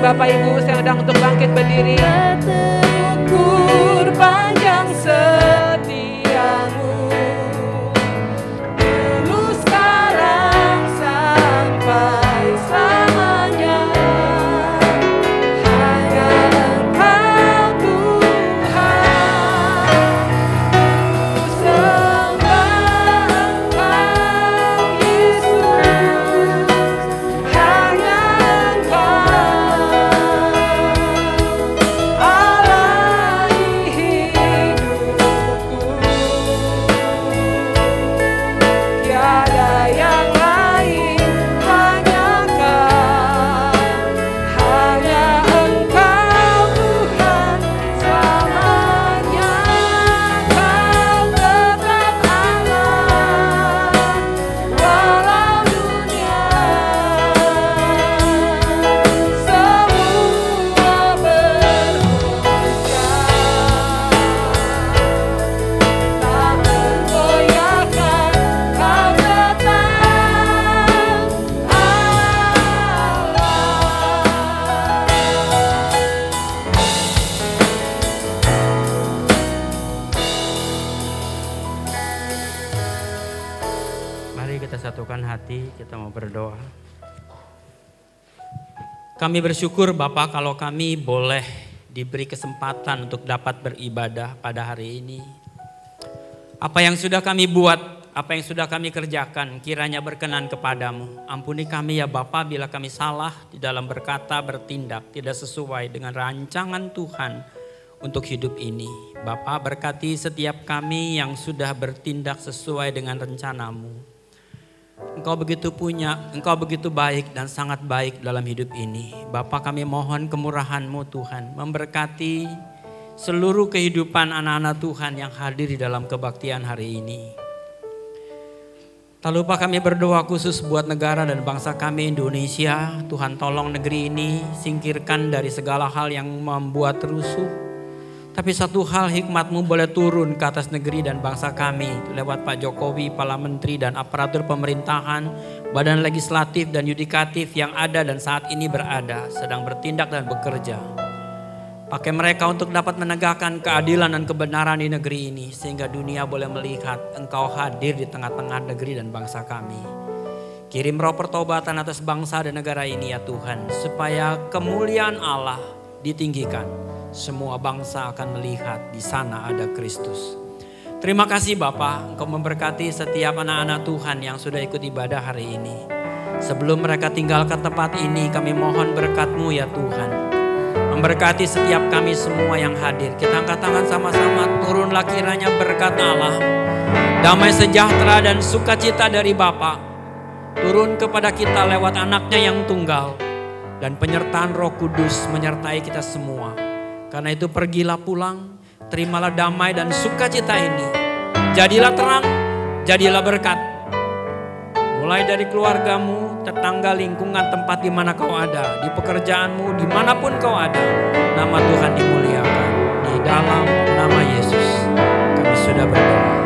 Bapak Ibu, saya undang untuk bangkit berdiri. Ukur panjang setiamu, dulu sekarang sampai selamanya. Hanya Engkau Tuhan, ku sembah Engkau Yesus. Hanya Engkau kita mau berdoa. Kami bersyukur Bapak kalau kami boleh diberi kesempatan untuk dapat beribadah pada hari ini. Apa yang sudah kami buat, apa yang sudah kami kerjakan kiranya berkenan kepadamu. Ampuni kami ya Bapa bila kami salah di dalam berkata, bertindak tidak sesuai dengan rancangan Tuhan untuk hidup ini. Bapa berkati setiap kami yang sudah bertindak sesuai dengan rencanamu. Engkau begitu baik dan sangat baik dalam hidup ini. Bapa, kami mohon kemurahan-Mu Tuhan, memberkati seluruh kehidupan anak-anak Tuhan yang hadir di dalam kebaktian hari ini. Tak lupa kami berdoa khusus buat negara dan bangsa kami Indonesia. Tuhan tolong negeri ini, singkirkan dari segala hal yang membuat rusuh. Tapi satu hal, hikmat-Mu boleh turun ke atas negeri dan bangsa kami lewat Pak Jokowi, para menteri dan aparatur pemerintahan, badan legislatif dan yudikatif yang ada dan saat ini berada, sedang bertindak dan bekerja. Pakai mereka untuk dapat menegakkan keadilan dan kebenaran di negeri ini, sehingga dunia boleh melihat Engkau hadir di tengah-tengah negeri dan bangsa kami. Kirim roh pertobatan atas bangsa dan negara ini ya Tuhan, supaya kemuliaan Allah ditinggikan. Semua bangsa akan melihat di sana ada Kristus. Terima kasih Bapa, Engkau memberkati setiap anak-anak Tuhan yang sudah ikut ibadah hari ini. Sebelum mereka tinggalkan tempat ini, kami mohon berkat-Mu ya Tuhan. Memberkati setiap kami semua yang hadir. Kita angkat tangan sama-sama, turunlah kiranya berkat Allah. Damai sejahtera dan sukacita dari Bapa turun kepada kita lewat anaknya yang tunggal. Dan penyertaan Roh Kudus menyertai kita semua. Karena itu pergilah pulang, terimalah damai dan sukacita ini. Jadilah terang, jadilah berkat. Mulai dari keluargamu, tetangga, lingkungan tempat di mana kau ada, di pekerjaanmu, dimanapun kau ada, nama Tuhan dimuliakan. Di dalam nama Yesus kami sudah berdoa.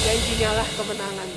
Janjinya lah kemenangan.